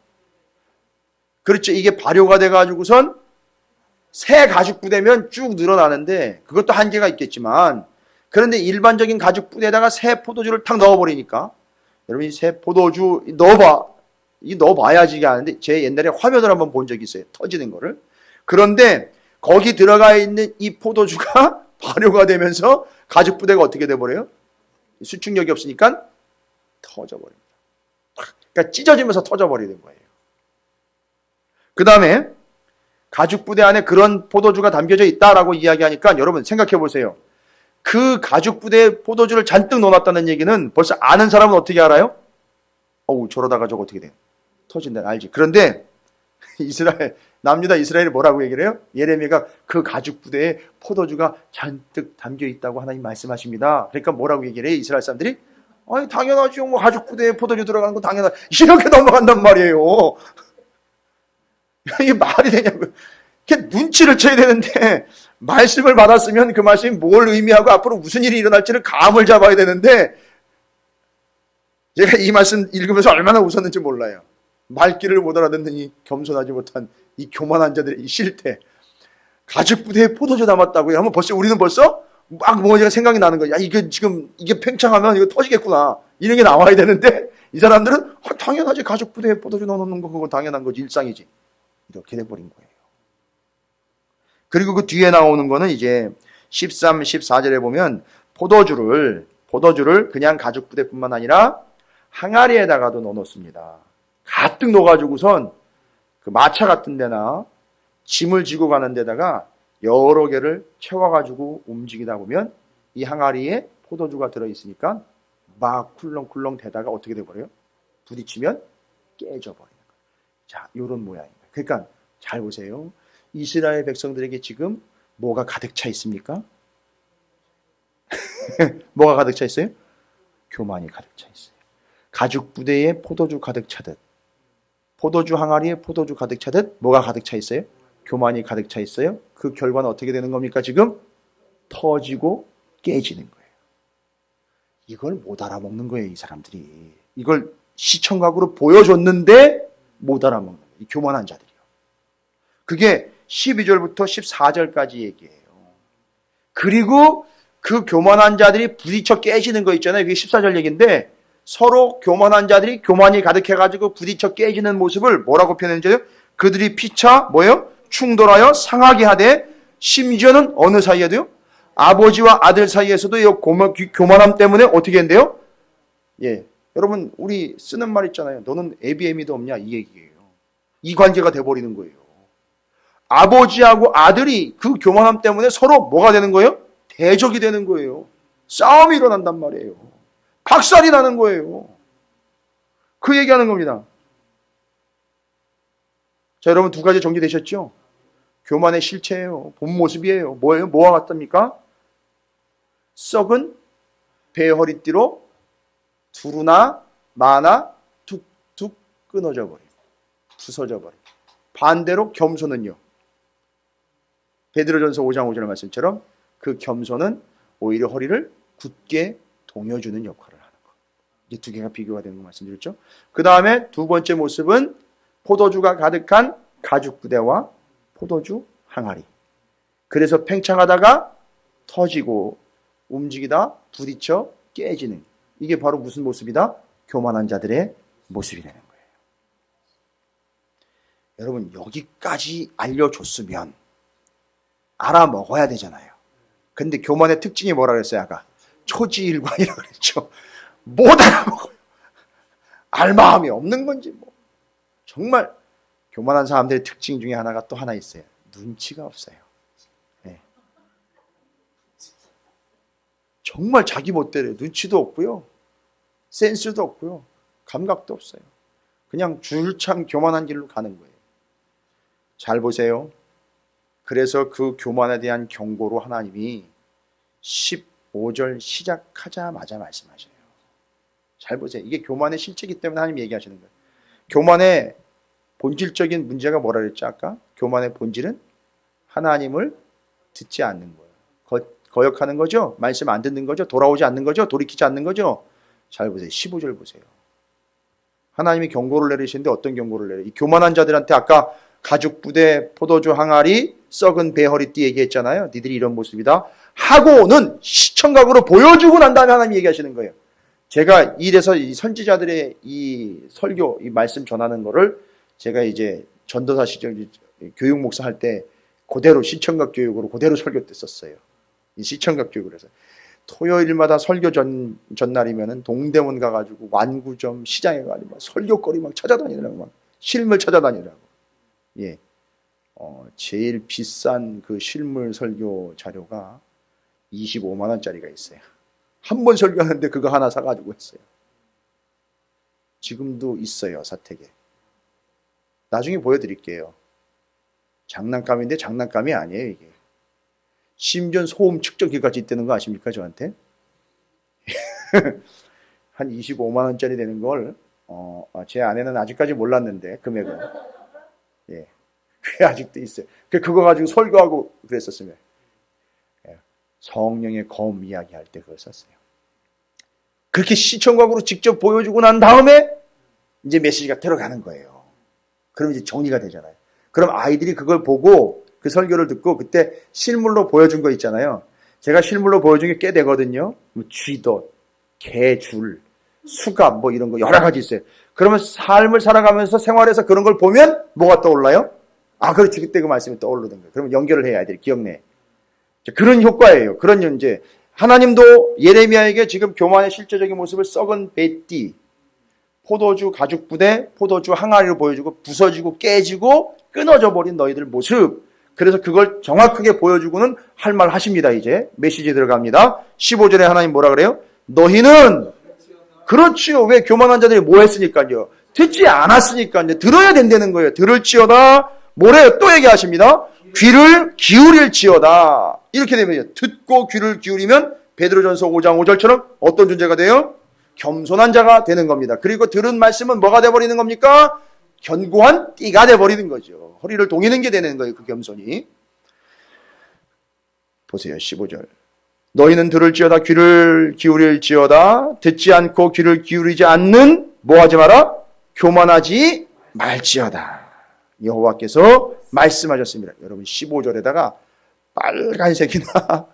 그렇죠. 이게 발효가 돼가지고선 새 가죽 부대면 쭉 늘어나는데 그것도 한계가 있겠지만, 그런데 일반적인 가죽 부대에다가 새 포도주를 탁 넣어버리니까, 여러분 이 새 포도주 넣어봐야지 이게 아는데, 제 옛날에 화면을 한번 본 적이 있어요. 터지는 거를. 그런데 거기 들어가 있는 이 포도주가 발효가 되면서 가죽 부대가 어떻게 돼버려요? 수축력이 없으니까 터져버립니다. 그러니까 찢어지면서 터져버리는 거예요. 그 다음에 가죽 부대 안에 그런 포도주가 담겨져 있다라고 이야기하니까 여러분 생각해 보세요. 그 가죽 부대에 포도주를 잔뜩 넣어놨다는 얘기는 벌써 아는 사람은 어떻게 알아요? 저러다가 저거 어떻게 돼? 터진다, 알지. 그런데 남유다 이스라엘이 뭐라고 얘기를 해요? 예레미야가 그 가죽 부대에 포도주가 잔뜩 담겨 있다고 하나님 말씀하십니다. 그러니까 뭐라고 얘기를 해요? 이스라엘 사람들이 당연하죠. 뭐 가죽 부대에 포도주 들어가는 거 당연하죠. 이렇게 넘어간단 말이에요. 이게 말이 되냐고요. 이렇게 눈치를 쳐야 되는데, 말씀을 받았으면 그 말씀이 뭘 의미하고 앞으로 무슨 일이 일어날지를 감을 잡아야 되는데, 제가 이 말씀 읽으면서 얼마나 웃었는지 몰라요. 말귀를 못 알아듣는 이 겸손하지 못한 이 교만한 자들의 이 실태. 가죽 부대에 포도주 담았다고요? 하면 우리는 벌써 막 뭐가 생각이 나는 거야. 이게 지금 이게 팽창하면 이거 터지겠구나. 이런 게 나와야 되는데, 이 사람들은 당연하지. 가죽 부대에 포도주 넣어놓는 거 그거 당연한 거지. 일상이지. 이렇게 돼버린 거예요. 그리고 그 뒤에 나오는 거는 이제 13, 14절에 보면 포도주를 그냥 가죽 부대뿐만 아니라 항아리에다가도 넣어놓습니다. 가득 넣어가지고선 그 마차 같은 데나 짐을 지고 가는 데다가 여러 개를 채워가지고 움직이다 보면 이 항아리에 포도주가 들어있으니까 막 쿨렁쿨렁 대다가 어떻게 돼버려요? 부딪히면 깨져버리는 거예요. 자, 요런 모양입니다. 그러니까 잘 보세요. 이스라엘 백성들에게 지금 뭐가 가득 차 있습니까? 뭐가 가득 차 있어요? 교만이 가득 차 있어요. 가죽 부대에 포도주 가득 차듯, 포도주 항아리에 포도주 가득 차듯 뭐가 가득 차 있어요? 교만이 가득 차 있어요. 그 결과는 어떻게 되는 겁니까? 지금 터지고 깨지는 거예요. 이걸 못 알아먹는 거예요. 이 사람들이. 이걸 시청각으로 보여줬는데 못 알아먹는 거예요. 이 교만한 자들이요. 그게 12절부터 14절까지 얘기해요. 그리고 그 교만한 자들이 부딪혀 깨지는 거 있잖아요. 그게 14절 얘기인데 서로 교만한 자들이 교만이 가득해가지고 부딪혀 깨지는 모습을 뭐라고 표현했는지요? 그들이 피차 뭐예요? 충돌하여 상하게 하되 심지어는 어느 사이에도요? 아버지와 아들 사이에서도 이 교만함 때문에 어떻게 한대요? 예, 여러분 우리 쓰는 말 있잖아요. 너는 애비애미도 없냐 이 얘기예요. 이 관계가 돼버리는 거예요. 아버지하고 아들이 그 교만함 때문에 서로 뭐가 되는 거예요? 대적이 되는 거예요. 싸움이 일어난단 말이에요. 박살이 나는 거예요. 그 얘기하는 겁니다. 자, 여러분 두 가지 정리되셨죠? 교만의 실체예요. 본 모습이에요. 뭐예요? 뭐와 같습니까? 썩은 배 허리띠로 두루나 마나 툭툭 끊어져 버리고 부서져 버리고 반대로 겸손은요. 베드로전서 5장 5절 말씀처럼 그 겸손은 오히려 허리를 굳게 동여주는 역할을 하는 것. 이 두 개가 비교가 되는 거 말씀드렸죠. 그 다음에 두 번째 모습은 포도주가 가득한 가죽 부대와 포도주 항아리. 그래서 팽창하다가 터지고 움직이다 부딪혀 깨지는. 이게 바로 무슨 모습이다? 교만한 자들의 모습이 되는 거예요. 여러분 여기까지 알려줬으면 알아먹어야 되잖아요. 근데 교만의 특징이 뭐라 그랬어요? 아까 초지일관이라고 그랬죠. 못 알아먹어요. 알 마음이 없는 건지 뭐. 정말 교만한 사람들의 특징 중에 하나가 또 하나 있어요. 눈치가 없어요. 네. 정말 자기 멋대로 눈치도 없고요. 센스도 없고요. 감각도 없어요. 그냥 줄창 교만한 길로 가는 거예요. 잘 보세요. 그래서 그 교만에 대한 경고로 하나님이 15절 시작하자마자 말씀하셔요. 잘 보세요. 이게 교만의 실체이기 때문에 하나님이 얘기하시는 거예요. 교만의 본질적인 문제가 뭐라 그랬죠? 아까? 교만의 본질은 하나님을 듣지 않는 거예요. 거역하는 거죠? 말씀 안 듣는 거죠? 돌아오지 않는 거죠? 돌이키지 않는 거죠? 잘 보세요. 15절 보세요. 하나님이 경고를 내리시는데 어떤 경고를 내려요? 이 교만한 자들한테 아까 가죽 부대, 포도주 항아리, 썩은 배 허리띠 얘기했잖아요. 니들이 이런 모습이다. 하고는 시청각으로 보여주고 난 다음에 하나님이 얘기하시는 거예요. 제가 이래서 이 선지자들의 이 설교, 이 말씀 전하는 거를 제가 이제 전도사 시절 교육 목사 할 때 그대로 시청각 교육으로 그대로 설교 때 썼어요. 이 시청각 교육을 해서. 토요일마다 설교 전날이면은 동대문 가가지고 완구점 시장에 가지고 설교거리 막 찾아다니느라고 막 실물 찾아다니느라고. 예. 제일 비싼 그 실물 설교 자료가 25만 원짜리가 있어요. 한 번 설교하는데 그거 하나 사가지고 했어요. 지금도 있어요, 사택에. 나중에 보여드릴게요. 장난감인데 장난감이 아니에요, 이게. 심지어 소음 측정기까지 있다는 거 아십니까, 저한테? 한 25만 원짜리 되는 걸, 제 아내는 아직까지 몰랐는데, 금액은. 예. 그게 아직도 있어요. 그거 가지고 설교하고 그랬었으면. 성령의 검 이야기할 때 그걸 썼어요. 그렇게 시청각으로 직접 보여주고 난 다음에 이제 메시지가 들어가는 거예요. 그럼 이제 정리가 되잖아요. 그럼 아이들이 그걸 보고 그 설교를 듣고 그때 실물로 보여준 거 있잖아요. 제가 실물로 보여준 게 꽤 되거든요. 쥐덫, 개줄, 수갑 뭐 이런 거 여러 가지 있어요. 그러면 삶을 살아가면서 생활에서 그런 걸 보면 뭐가 떠올라요? 아, 그렇지. 그때 그 말씀이 떠오르는 거예요. 그러면 연결을 해야 아이들이 기억내. 그런 효과예요. 그런 이제 하나님도 예레미야에게 지금 교만의 실제적인 모습을 썩은 배띠, 포도주 가죽 부대, 포도주 항아리로 보여주고 부서지고 깨지고 끊어져 버린 너희들 모습. 그래서 그걸 정확하게 보여주고는 할 말 하십니다. 이제 메시지 들어갑니다. 15절에 하나님 뭐라 그래요? 너희는 그렇지요. 왜 교만한 자들이 뭐 했으니까요? 듣지 않았으니까요. 들어야 된다는 거예요. 들을지어다. 뭐래요? 또 얘기하십니다. 귀를 기울일지어다. 이렇게 되면 듣고 귀를 기울이면 베드로전서 5장 5절처럼 어떤 존재가 돼요? 겸손한 자가 되는 겁니다. 그리고 들은 말씀은 뭐가 돼버리는 겁니까? 견고한 띠가 돼버리는 거죠. 허리를 동이는 게 되는 거예요. 그 겸손이. 보세요. 15절. 너희는 들을지어다 귀를 기울일지어다. 듣지 않고 귀를 기울이지 않는 뭐 하지 마라? 교만하지 말지어다. 여호와께서 말씀하셨습니다. 여러분 15절에다가 빨간색이나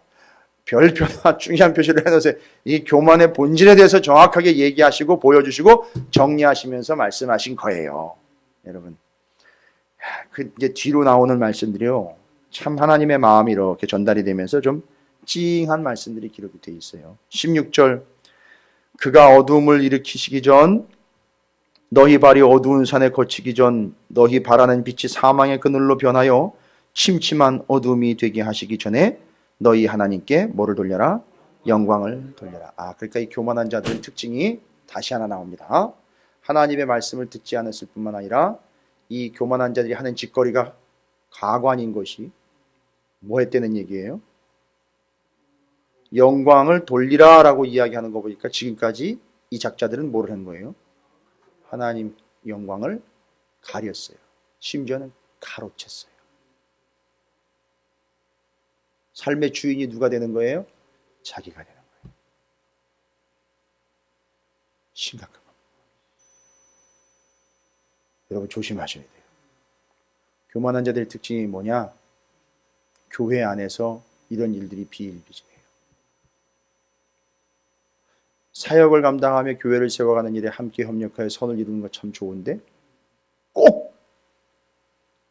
별표나 중요한 표시를 해놓으세요. 이 교만의 본질에 대해서 정확하게 얘기하시고 보여주시고 정리하시면서 말씀하신 거예요. 여러분, 그 이제 뒤로 나오는 말씀들이요, 참 하나님의 마음이 이렇게 전달이 되면서 좀 찡한 말씀들이 기록이 되어 있어요. 16절, 그가 어두움을 일으키시기 전, 너희 발이 어두운 산에 거치기 전, 너희 바라는 빛이 사망의 그늘로 변하여 침침한 어두움이 되게 하시기 전에 너희 하나님께 뭐를 돌려라? 영광을 돌려라. 그러니까 이 교만한 자들의 특징이 다시 하나 나옵니다. 하나님의 말씀을 듣지 않았을 뿐만 아니라 이 교만한 자들이 하는 짓거리가 가관인 것이 뭐 했다는 얘기예요? 영광을 돌리라 라고 이야기하는 거 보니까 지금까지 이 작자들은 뭐를 한 거예요? 하나님 영광을 가렸어요. 심지어는 가로챘어요. 삶의 주인이 누가 되는 거예요? 자기가 되는 거예요. 심각한 겁니다. 여러분 조심하셔야 돼요. 교만한 자들의 특징이 뭐냐? 교회 안에서 이런 일들이 비일비재해요. 사역을 감당하며 교회를 세워가는 일에 함께 협력하여 선을 이루는 것 참 좋은데 꼭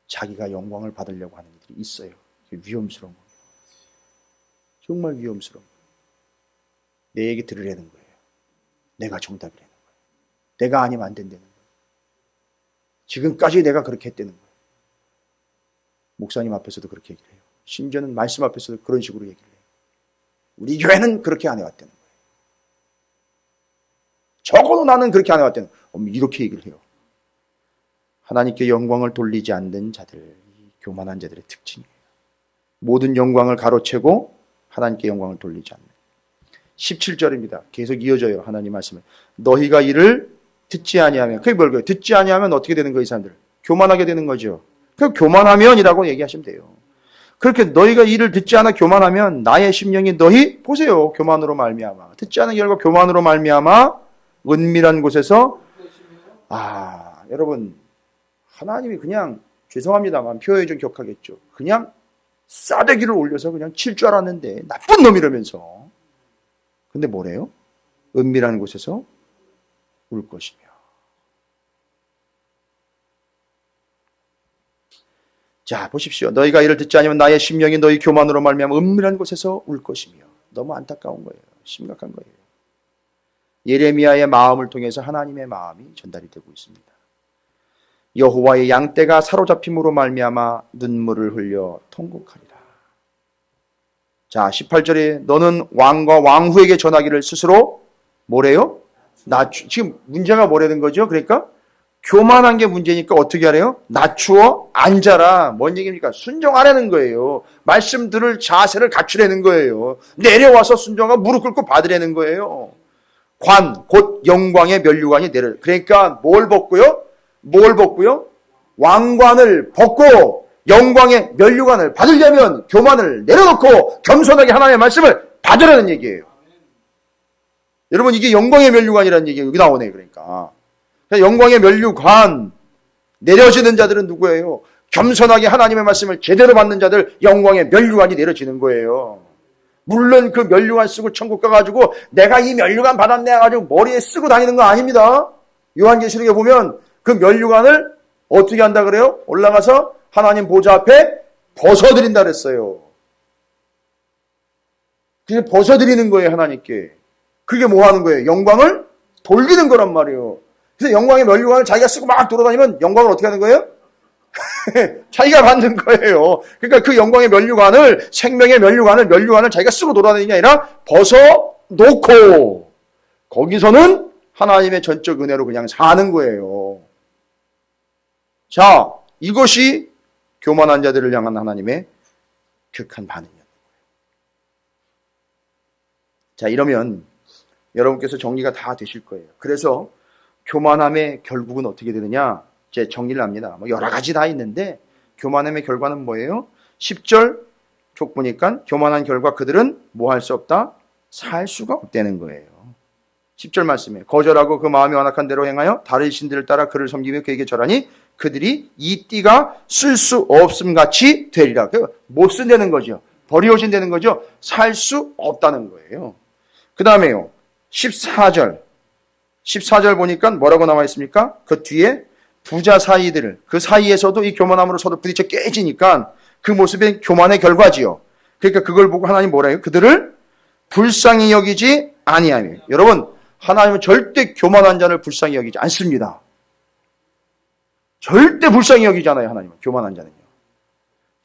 자기가 영광을 받으려고 하는 일들이 있어요. 위험스러운 거예요. 정말 위험스러운 거예요. 내 얘기 들으려는 거예요. 내가 정답이라는 거예요. 내가 아니면 안 된다는 거예요. 지금까지 내가 그렇게 했다는 거예요. 목사님 앞에서도 그렇게 얘기를 해요. 심지어는 말씀 앞에서도 그런 식으로 얘기를 해요. 우리 교회는 그렇게 안 해왔다는 거예요. 적어도 나는 그렇게 안 해왔다는 거예요. 이렇게 얘기를 해요. 하나님께 영광을 돌리지 않는 자들, 교만한 자들의 특징이에요. 모든 영광을 가로채고 하나님께 영광을 돌리지 않는. 17절입니다. 계속 이어져요. 하나님 말씀을. 너희가 이를 듣지 아니하면, 그게 뭘까요? 듣지 아니하면 어떻게 되는 거예요? 이 사람들 교만하게 되는 거죠. 그 교만하면이라고 얘기하시면 돼요. 그렇게 너희가 이를 듣지 않아 교만하면 나의 심령이 너희 보세요. 교만으로 말미암아, 듣지 않은 결과 교만으로 말미암아 은밀한 곳에서 여러분 하나님이 그냥 죄송합니다만 표현이 좀 격하겠죠. 그냥 싸대기를 올려서 그냥 칠 줄 알았는데 나쁜 놈이라면서. 근데 뭐래요? 은밀한 곳에서 울 것이며. 자 보십시오. 너희가 이를 듣지 않으면 나의 심령이 너희 교만으로 말미암아 은밀한 곳에서 울 것이며. 너무 안타까운 거예요. 심각한 거예요. 예레미야의 마음을 통해서 하나님의 마음이 전달이 되고 있습니다. 여호와의 양떼가 사로잡힘으로 말미암아 눈물을 흘려 통곡하리라. 자 18절에 너는 왕과 왕후에게 전하기를 스스로 뭐래요? 지금 문제가 뭐라는 거죠? 그러니까 교만한 게 문제니까 어떻게 하래요? 낮추어 앉아라. 뭔 얘기입니까? 순종하라는 거예요. 말씀 들을 자세를 갖추라는 거예요. 내려와서 순종하고 무릎 꿇고 받으라는 거예요. 곧 영광의 면류관이 내려. 그러니까 뭘 벗고요? 왕관을 벗고 영광의 면류관을 받으려면 교만을 내려놓고 겸손하게 하나님의 말씀을 받으라는 얘기예요. 여러분 이게 영광의 면류관이라는 얘기가 여기 나오네요. 그러니까 영광의 면류관 내려지는 자들은 누구예요? 겸손하게 하나님의 말씀을 제대로 받는 자들 영광의 면류관이 내려지는 거예요. 물론 그 면류관 쓰고 천국 가가지고 내가 이 면류관 받았네 해가지고 머리에 쓰고 다니는 거 아닙니다. 요한계시록에 보면 그 면류관을 어떻게 한다 그래요? 올라가서 하나님 보좌 앞에 벗어드린다 그랬어요. 그게 벗어드리는 거예요. 하나님께. 그게 뭐 하는 거예요? 영광을 돌리는 거란 말이에요. 그래서 영광의 면류관을 자기가 쓰고 막 돌아다니면 영광을 어떻게 하는 거예요? 자기가 받는 거예요. 그러니까 그 영광의 면류관을, 생명의 면류관을 자기가 쓰고 돌아다니는 게 아니라 벗어놓고 거기서는 하나님의 전적 은혜로 그냥 사는 거예요. 자, 이것이 교만한 자들을 향한 하나님의 극한 반응이었던 거예요. 자, 이러면 여러분께서 정리가 다 되실 거예요. 그래서 교만함의 결국은 어떻게 되느냐? 제 정리를 합니다. 여러 가지 다 있는데 교만함의 결과는 뭐예요? 10절 쪽 보니까 교만한 결과 그들은 뭐 할 수 없다? 살 수가 없다는 거예요. 10절 말씀에 거절하고 그 마음이 완악한 대로 행하여 다른 신들을 따라 그를 섬기며 그에게 절하니 그들이 이 띠가 쓸 수 없음 같이 되리라. 못 쓴다는 거죠. 버려진다는 거죠. 살 수 없다는 거예요. 그 다음에요. 14절 보니까 뭐라고 나와 있습니까? 그 뒤에 부자 사이들을, 그 사이에서도 이 교만함으로 서로 부딪혀 깨지니까 그 모습이 교만의 결과지요. 그러니까 그걸 보고 하나님 뭐라 해요? 그들을 불쌍히 여기지 아니하며. 여러분, 하나님은 절대 교만한 자를 불쌍히 여기지 않습니다. 절대 불쌍히 여기잖아요, 하나님은. 교만한 자는요.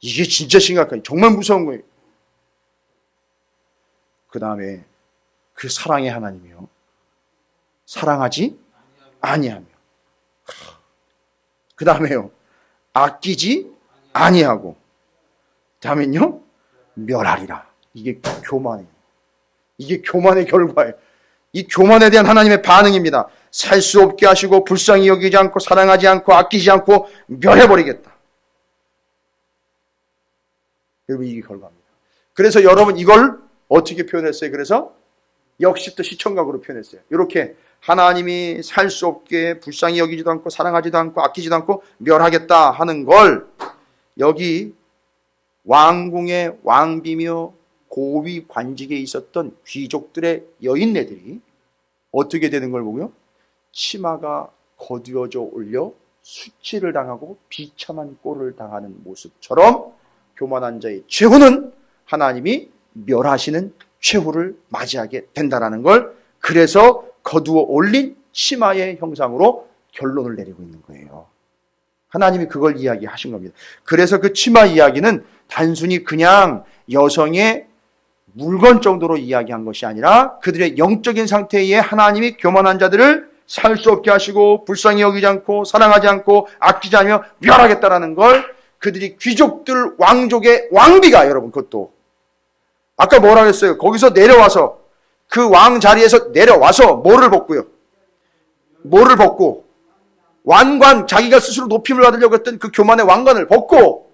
이게 진짜 심각해요. 정말 무서운 거예요. 그 다음에 그 사랑의 하나님이요. 사랑하지 아니하며. 그 다음에요. 아끼지 아니하고. 그 다음엔요. 멸하리라. 이게 교만이에요. 이게 교만의 결과예요. 이 교만에 대한 하나님의 반응입니다. 살 수 없게 하시고 불쌍히 여기지 않고 사랑하지 않고 아끼지 않고 멸해버리겠다. 여러분, 이게 결과입니다. 그래서 여러분 이걸 어떻게 표현했어요? 그래서 역시 또 시청각으로 표현했어요. 이렇게 하나님이 살 수 없게 불쌍히 여기지도 않고 사랑하지도 않고 아끼지도 않고 멸하겠다 하는 걸 여기 왕궁의 왕비며 고위 관직에 있었던 귀족들의 여인네들이 어떻게 되는 걸 보고요? 치마가 거두어져 올려 수치를 당하고 비참한 꼴을 당하는 모습처럼 교만한 자의 최후는 하나님이 멸하시는 최후를 맞이하게 된다는 걸, 그래서 거두어 올린 치마의 형상으로 결론을 내리고 있는 거예요. 하나님이 그걸 이야기하신 겁니다. 그래서 그 치마 이야기는 단순히 그냥 여성의 물건 정도로 이야기한 것이 아니라 그들의 영적인 상태에 하나님이 교만한 자들을 살 수 없게 하시고 불쌍히 여기지 않고 사랑하지 않고 아끼지 않으며 멸하겠다라는 걸, 그들이 귀족들 왕족의 왕비가, 여러분 그것도 아까 뭐라 그랬어요? 거기서 내려와서 그 왕 자리에서 내려와서 뭐를 벗고요? 뭐를 벗고 왕관, 자기가 스스로 높임을 받으려고 했던 그 교만의 왕관을 벗고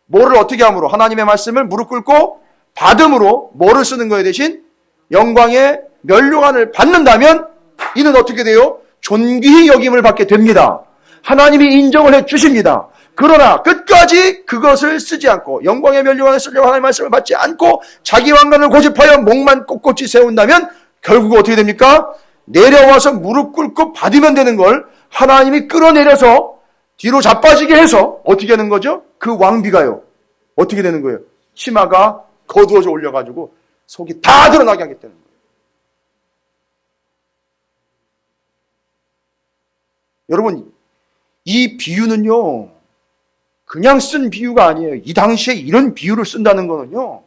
뭐를 어떻게 함으로? 하나님의 말씀을 무릎 꿇고 받음으로 뭐를 쓰는 거에 대신 영광의 면류관을 받는다면 이는 어떻게 돼요? 존귀히 여김을 받게 됩니다. 하나님이 인정을 해 주십니다. 그러나 끝까지 그것을 쓰지 않고 영광의 면류관을 쓰려고 하나님의 말씀을 받지 않고 자기 왕관을 고집하여 목만 꼿꼿이 세운다면 결국 어떻게 됩니까? 내려와서 무릎 꿇고 받으면 되는 걸 하나님이 끌어내려서 뒤로 자빠지게 해서 어떻게 하는 거죠? 그 왕비가요. 어떻게 되는 거예요? 치마가 거두어져 올려가지고 속이 다 드러나게 하겠다는 거예요. 여러분, 이 비유는요, 그냥 쓴 비유가 아니에요. 이 당시에 이런 비유를 쓴다는 거는요,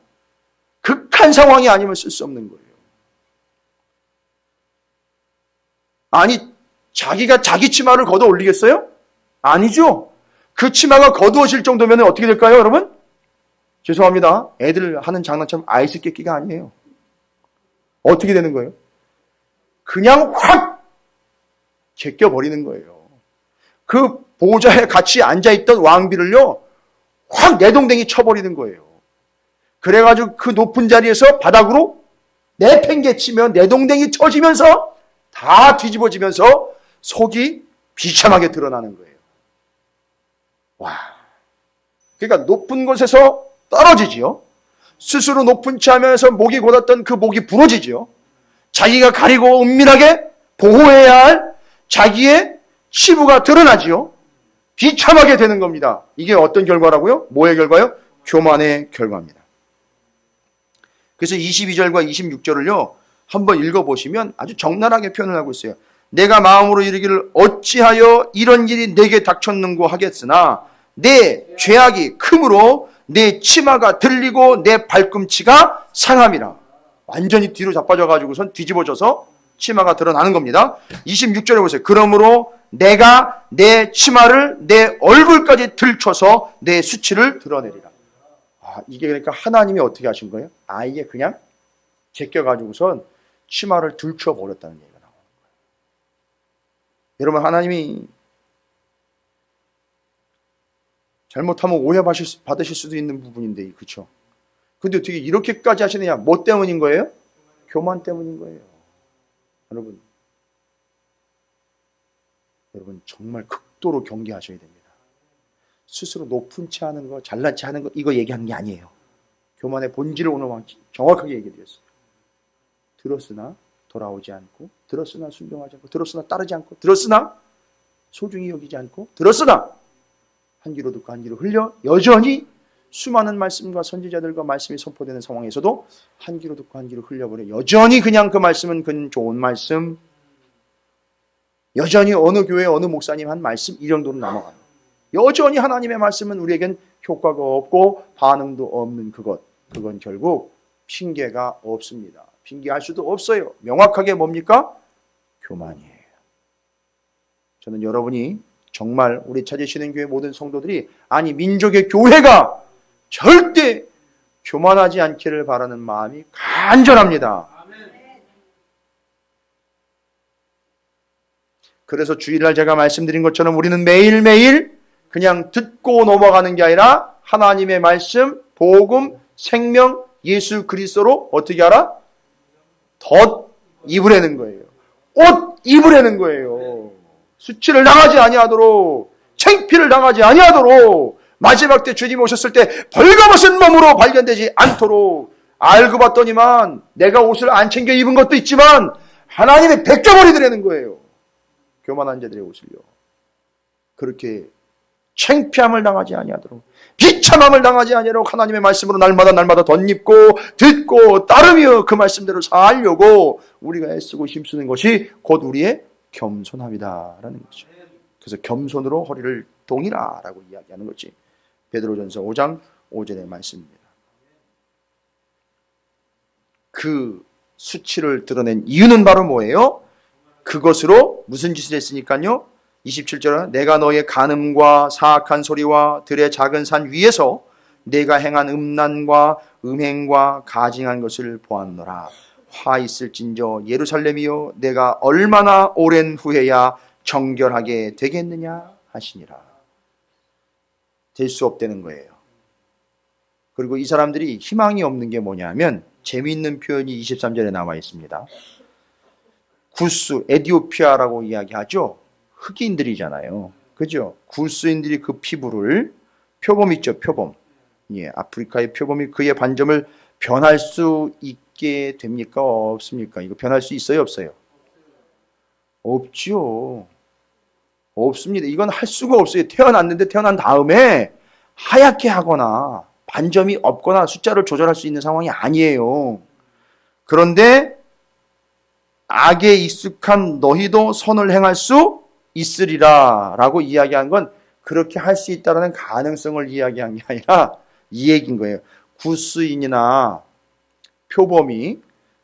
극한 상황이 아니면 쓸 수 없는 거예요. 아니, 자기가 자기 치마를 걷어 올리겠어요? 아니죠. 그 치마가 거두어질 정도면 어떻게 될까요, 여러분? 죄송합니다. 애들 하는 장난처럼 아이스 깨끼가 아니에요. 어떻게 되는 거예요? 그냥 확 제껴버리는 거예요. 그 보좌에 같이 앉아있던 왕비를요, 확 내동댕이 쳐버리는 거예요. 그래가지고 그 높은 자리에서 바닥으로 내팽개치면 내동댕이 쳐지면서 다 뒤집어지면서 속이 비참하게 드러나는 거예요. 와. 그러니까 높은 곳에서 떨어지지요. 스스로 높은 치 하면서 목이 곧았던 그 목이 부러지지요. 자기가 가리고 은밀하게 보호해야 할 자기의 치부가 드러나지요. 비참하게 되는 겁니다. 이게 어떤 결과라고요? 뭐의 결과요? 교만의 결과입니다. 그래서 22절과 26절을요 한번 읽어보시면 아주 적나라하게 표현을 하고 있어요. 내가 마음으로 이르기를 어찌하여 이런 일이 내게 닥쳤는고 하겠으나 내 죄악이 크므로 내 치마가 들리고 내 발꿈치가 상함이라. 완전히 뒤로 자빠져가지고선 뒤집어져서 치마가 드러나는 겁니다. 26절에 보세요. 그러므로 내가 내 치마를 내 얼굴까지 들춰서 내 수치를 드러내리라. 이게 그러니까 하나님이 어떻게 하신 거예요? 아예 그냥 제껴가지고선 치마를 들춰버렸다는 얘기가 나오는 거예요. 여러분, 하나님이 잘못하면 오해받으실 수도 있는 부분인데, 그렇죠? 근데 어떻게 이렇게까지 하시느냐? 뭐 때문인 거예요? 교만 때문인 거예요. 여러분 정말 극도로 경계하셔야 됩니다. 스스로 높은 체 하는 거, 잘난 체 하는 거, 이거 얘기하는 게 아니에요. 교만의 본질을 오늘 정확하게 얘기해 드렸어요. 들었으나 돌아오지 않고, 들었으나 순종하지 않고, 들었으나 따르지 않고, 들었으나 소중히 여기지 않고, 들었으나 한 귀로 듣고 한 귀로 흘려 여전히 수많은 말씀과 선지자들과 말씀이 선포되는 상황에서도 한 귀로 듣고 한 귀로 흘려버려 여전히 그냥 그 말씀은 그 좋은 말씀, 여전히 어느 교회 어느 목사님 한 말씀 이 정도로 넘어가요. 여전히 하나님의 말씀은 우리에겐 효과가 없고 반응도 없는 그건 결국 핑계가 없습니다. 핑계할 수도 없어요. 명확하게 뭡니까? 교만이에요. 저는 여러분이 정말 우리 찾으시는 교회 모든 성도들이, 아니 민족의 교회가 절대 교만하지 않기를 바라는 마음이 간절합니다. 그래서 주일날 제가 말씀드린 것처럼 우리는 매일매일 그냥 듣고 넘어가는 게 아니라 하나님의 말씀, 복음, 생명, 예수 그리스도로 어떻게 하라? 덧 입으라는 거예요. 옷 입으라는 거예요. 수치를 당하지 아니하도록, 창피를 당하지 아니하도록, 마지막 때 주님 오셨을 때 벌거벗은 몸으로 발견되지 않도록. 알고 봤더니만 내가 옷을 안 챙겨 입은 것도 있지만 하나님이 벗겨버리더라는 거예요. 교만한 자들의 옷을요. 그렇게 창피함을 당하지 아니하도록, 비참함을 당하지 아니하도록 하나님의 말씀으로 날마다 덧입고 듣고 따르며 그 말씀대로 살려고 우리가 애쓰고 힘쓰는 것이 곧 우리의 겸손함이다라는 거죠. 그래서 겸손으로 허리를 동이라라고 이야기하는 거지. 베드로전서 5장 5절의 말씀입니다. 그 수치를 드러낸 이유는 바로 뭐예요? 그것으로 무슨 짓을 했으니까요? 27절은 내가 너의 간음과 사악한 소리와 들의 작은 산 위에서 내가 행한 음란과 음행과 가증한 것을 보았노라. 화 있을진저 예루살렘이여 내가 얼마나 오랜 후에야 정결하게 되겠느냐 하시니라. 될 수 없다는 거예요. 그리고 이 사람들이 희망이 없는 게 뭐냐면 재미있는 표현이 23절에 나와 있습니다. 구스, 에디오피아라고 이야기하죠. 흑인들이잖아요. 그죠? 구스인들이 그 피부를, 표범 있죠, 표범. 예, 아프리카의 표범이 그의 반점을 변할 수 있게 됩니까? 없습니까? 이거 변할 수 있어요, 없어요? 없죠. 없습니다. 이건 할 수가 없어요. 태어났는데 태어난 다음에 하얗게 하거나 반점이 없거나 숫자를 조절할 수 있는 상황이 아니에요. 그런데 악에 익숙한 너희도 선을 행할 수 있으리라 라고 이야기한 건 그렇게 할 수 있다는 가능성을 이야기한 게 아니라 이 얘기인 거예요. 구스인이나 표범이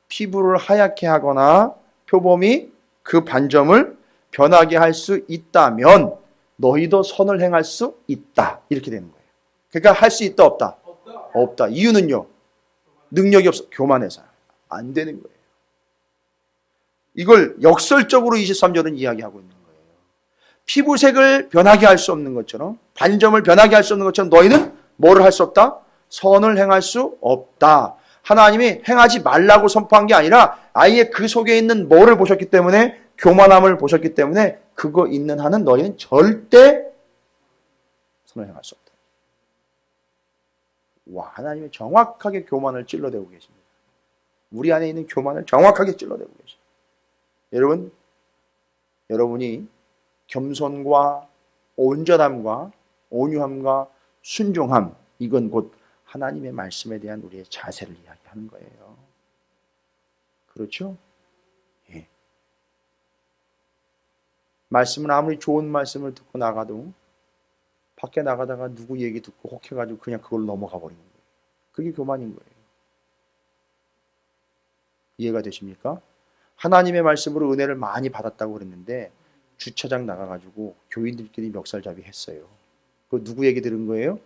피부를 하얗게 하거나 표범이 그 반점을 변하게 할 수 있다면 너희도 선을 행할 수 있다. 이렇게 되는 거예요. 그러니까 할 수 있다, 없다? 없다. 이유는요? 능력이 없어. 교만해서. 안 되는 거예요. 이걸 역설적으로 23절은 이야기하고 있는 거예요. 피부색을 변하게 할 수 없는 것처럼, 반점을 변하게 할 수 없는 것처럼 너희는 뭐를 할 수 없다? 선을 행할 수 없다. 하나님이 행하지 말라고 선포한 게 아니라 아예 그 속에 있는 뭐를 보셨기 때문에, 교만함을 보셨기 때문에 그거 있는 한은 너희는 절대 선을 행할 수 없다. 와, 하나님이 정확하게 교만을 찔러대고 계십니다. 우리 안에 있는 교만을 정확하게 찔러대고 계십니다. 여러분, 여러분이 겸손과 온전함과 온유함과 순종함, 이건 곧 하나님의 말씀에 대한 우리의 자세를 이야기하는 거예요. 그렇죠? 예. 말씀은 아무리 좋은 말씀을 듣고 나가도 밖에 나가다가 누구 얘기 듣고 혹해가지고 그냥 그걸 넘어가 버리는 거예요. 그게 교만인 거예요. 이해가 되십니까? 하나님의 말씀으로 은혜를 많이 받았다고 그랬는데 주차장 나가가지고 교인들끼리 멱살잡이 했어요. 그 누구 얘기 들은 거예요?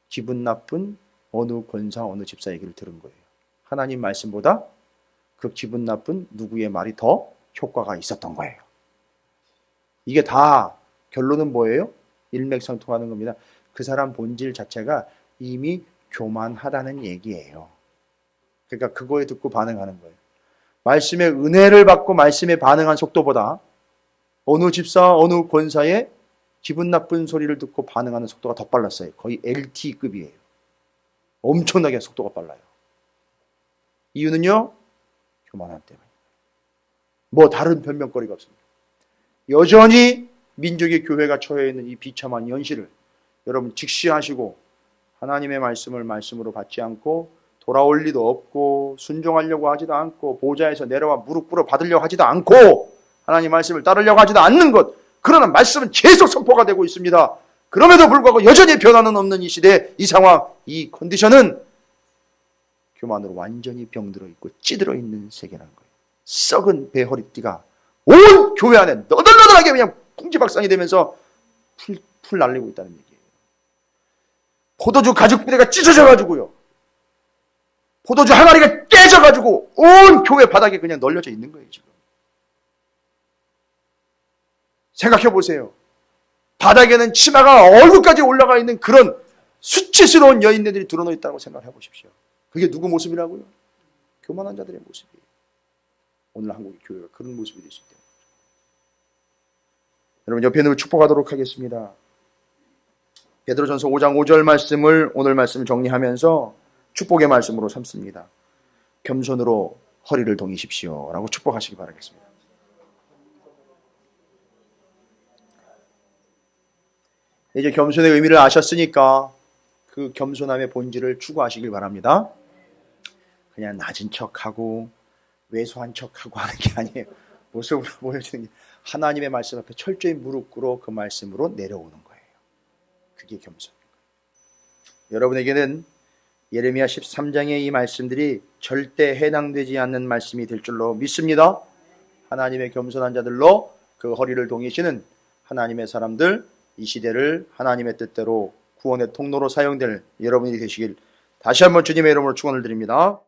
기분 나쁜 어느 권사, 어느 집사 얘기를 들은 거예요. 하나님 말씀보다 그 기분 나쁜 누구의 말이 더 효과가 있었던 거예요. 이게 다 결론은 뭐예요? 일맥상통하는 겁니다. 그 사람 본질 자체가 이미 교만하다는 얘기예요. 그러니까 그거에 듣고 반응하는 거예요. 말씀의 은혜를 받고 말씀에 반응한 속도보다 어느 집사, 어느 권사의 기분 나쁜 소리를 듣고 반응하는 속도가 더 빨랐어요. 거의 LTE급이에요. 엄청나게 속도가 빨라요. 이유는요, 교만함 때문에. 뭐 다른 변명거리가 없습니다. 여전히 민족의 교회가 처해 있는 이 비참한 현실을 여러분 직시하시고 하나님의 말씀을 말씀으로 받지 않고 돌아올 리도 없고 순종하려고 하지도 않고 보좌에서 내려와 무릎 꿇어 받으려고 하지도 않고 하나님 말씀을 따르려고 하지도 않는 것, 그러나 말씀은 계속 선포가 되고 있습니다. 그럼에도 불구하고 여전히 변화는 없는 이 시대, 이 상황, 이 컨디션은 교만으로 완전히 병들어 있고 찌들어 있는 세계라는 거예요. 썩은 배 허리띠가 온 교회 안에 너덜너덜하게 그냥 풍지박산이 되면서 풀 날리고 있다는 얘기예요. 포도주 가죽 부대가 찢어져가지고요. 포도주 항아리가 깨져가지고 온 교회 바닥에 그냥 널려져 있는 거예요, 지금. 생각해 보세요. 바닥에는 치마가 얼굴까지 올라가 있는 그런 수치스러운 여인네들이 드러나 있다고 생각해 보십시오. 그게 누구 모습이라고요? 교만한 자들의 모습이에요. 오늘 한국의 교회가 그런 모습이 될 수 있다. 여러분 옆에 있는 축복하도록 하겠습니다. 베드로전서 5장 5절 말씀을 오늘 말씀 정리하면서 축복의 말씀으로 삼습니다. 겸손으로 허리를 동이십시오 라고 축복하시기 바라겠습니다. 이제 겸손의 의미를 아셨으니까 그 겸손함의 본질을 추구하시길 바랍니다. 그냥 낮은 척하고 왜소한 척하고 하는 게 아니에요. 모습으로 보여주는 게 하나님의 말씀 앞에 철저히 무릎 꿇어 그 말씀으로 내려오는 거예요. 그게 겸손인 거예요. 여러분에게는 예레미야 13장의 이 말씀들이 절대 해당되지 않는 말씀이 될 줄로 믿습니다. 하나님의 겸손한 자들로 그 허리를 동이시는 하나님의 사람들, 이 시대를 하나님의 뜻대로 구원의 통로로 사용될 여러분이 되시길 다시 한번 주님의 이름으로 축원을 드립니다.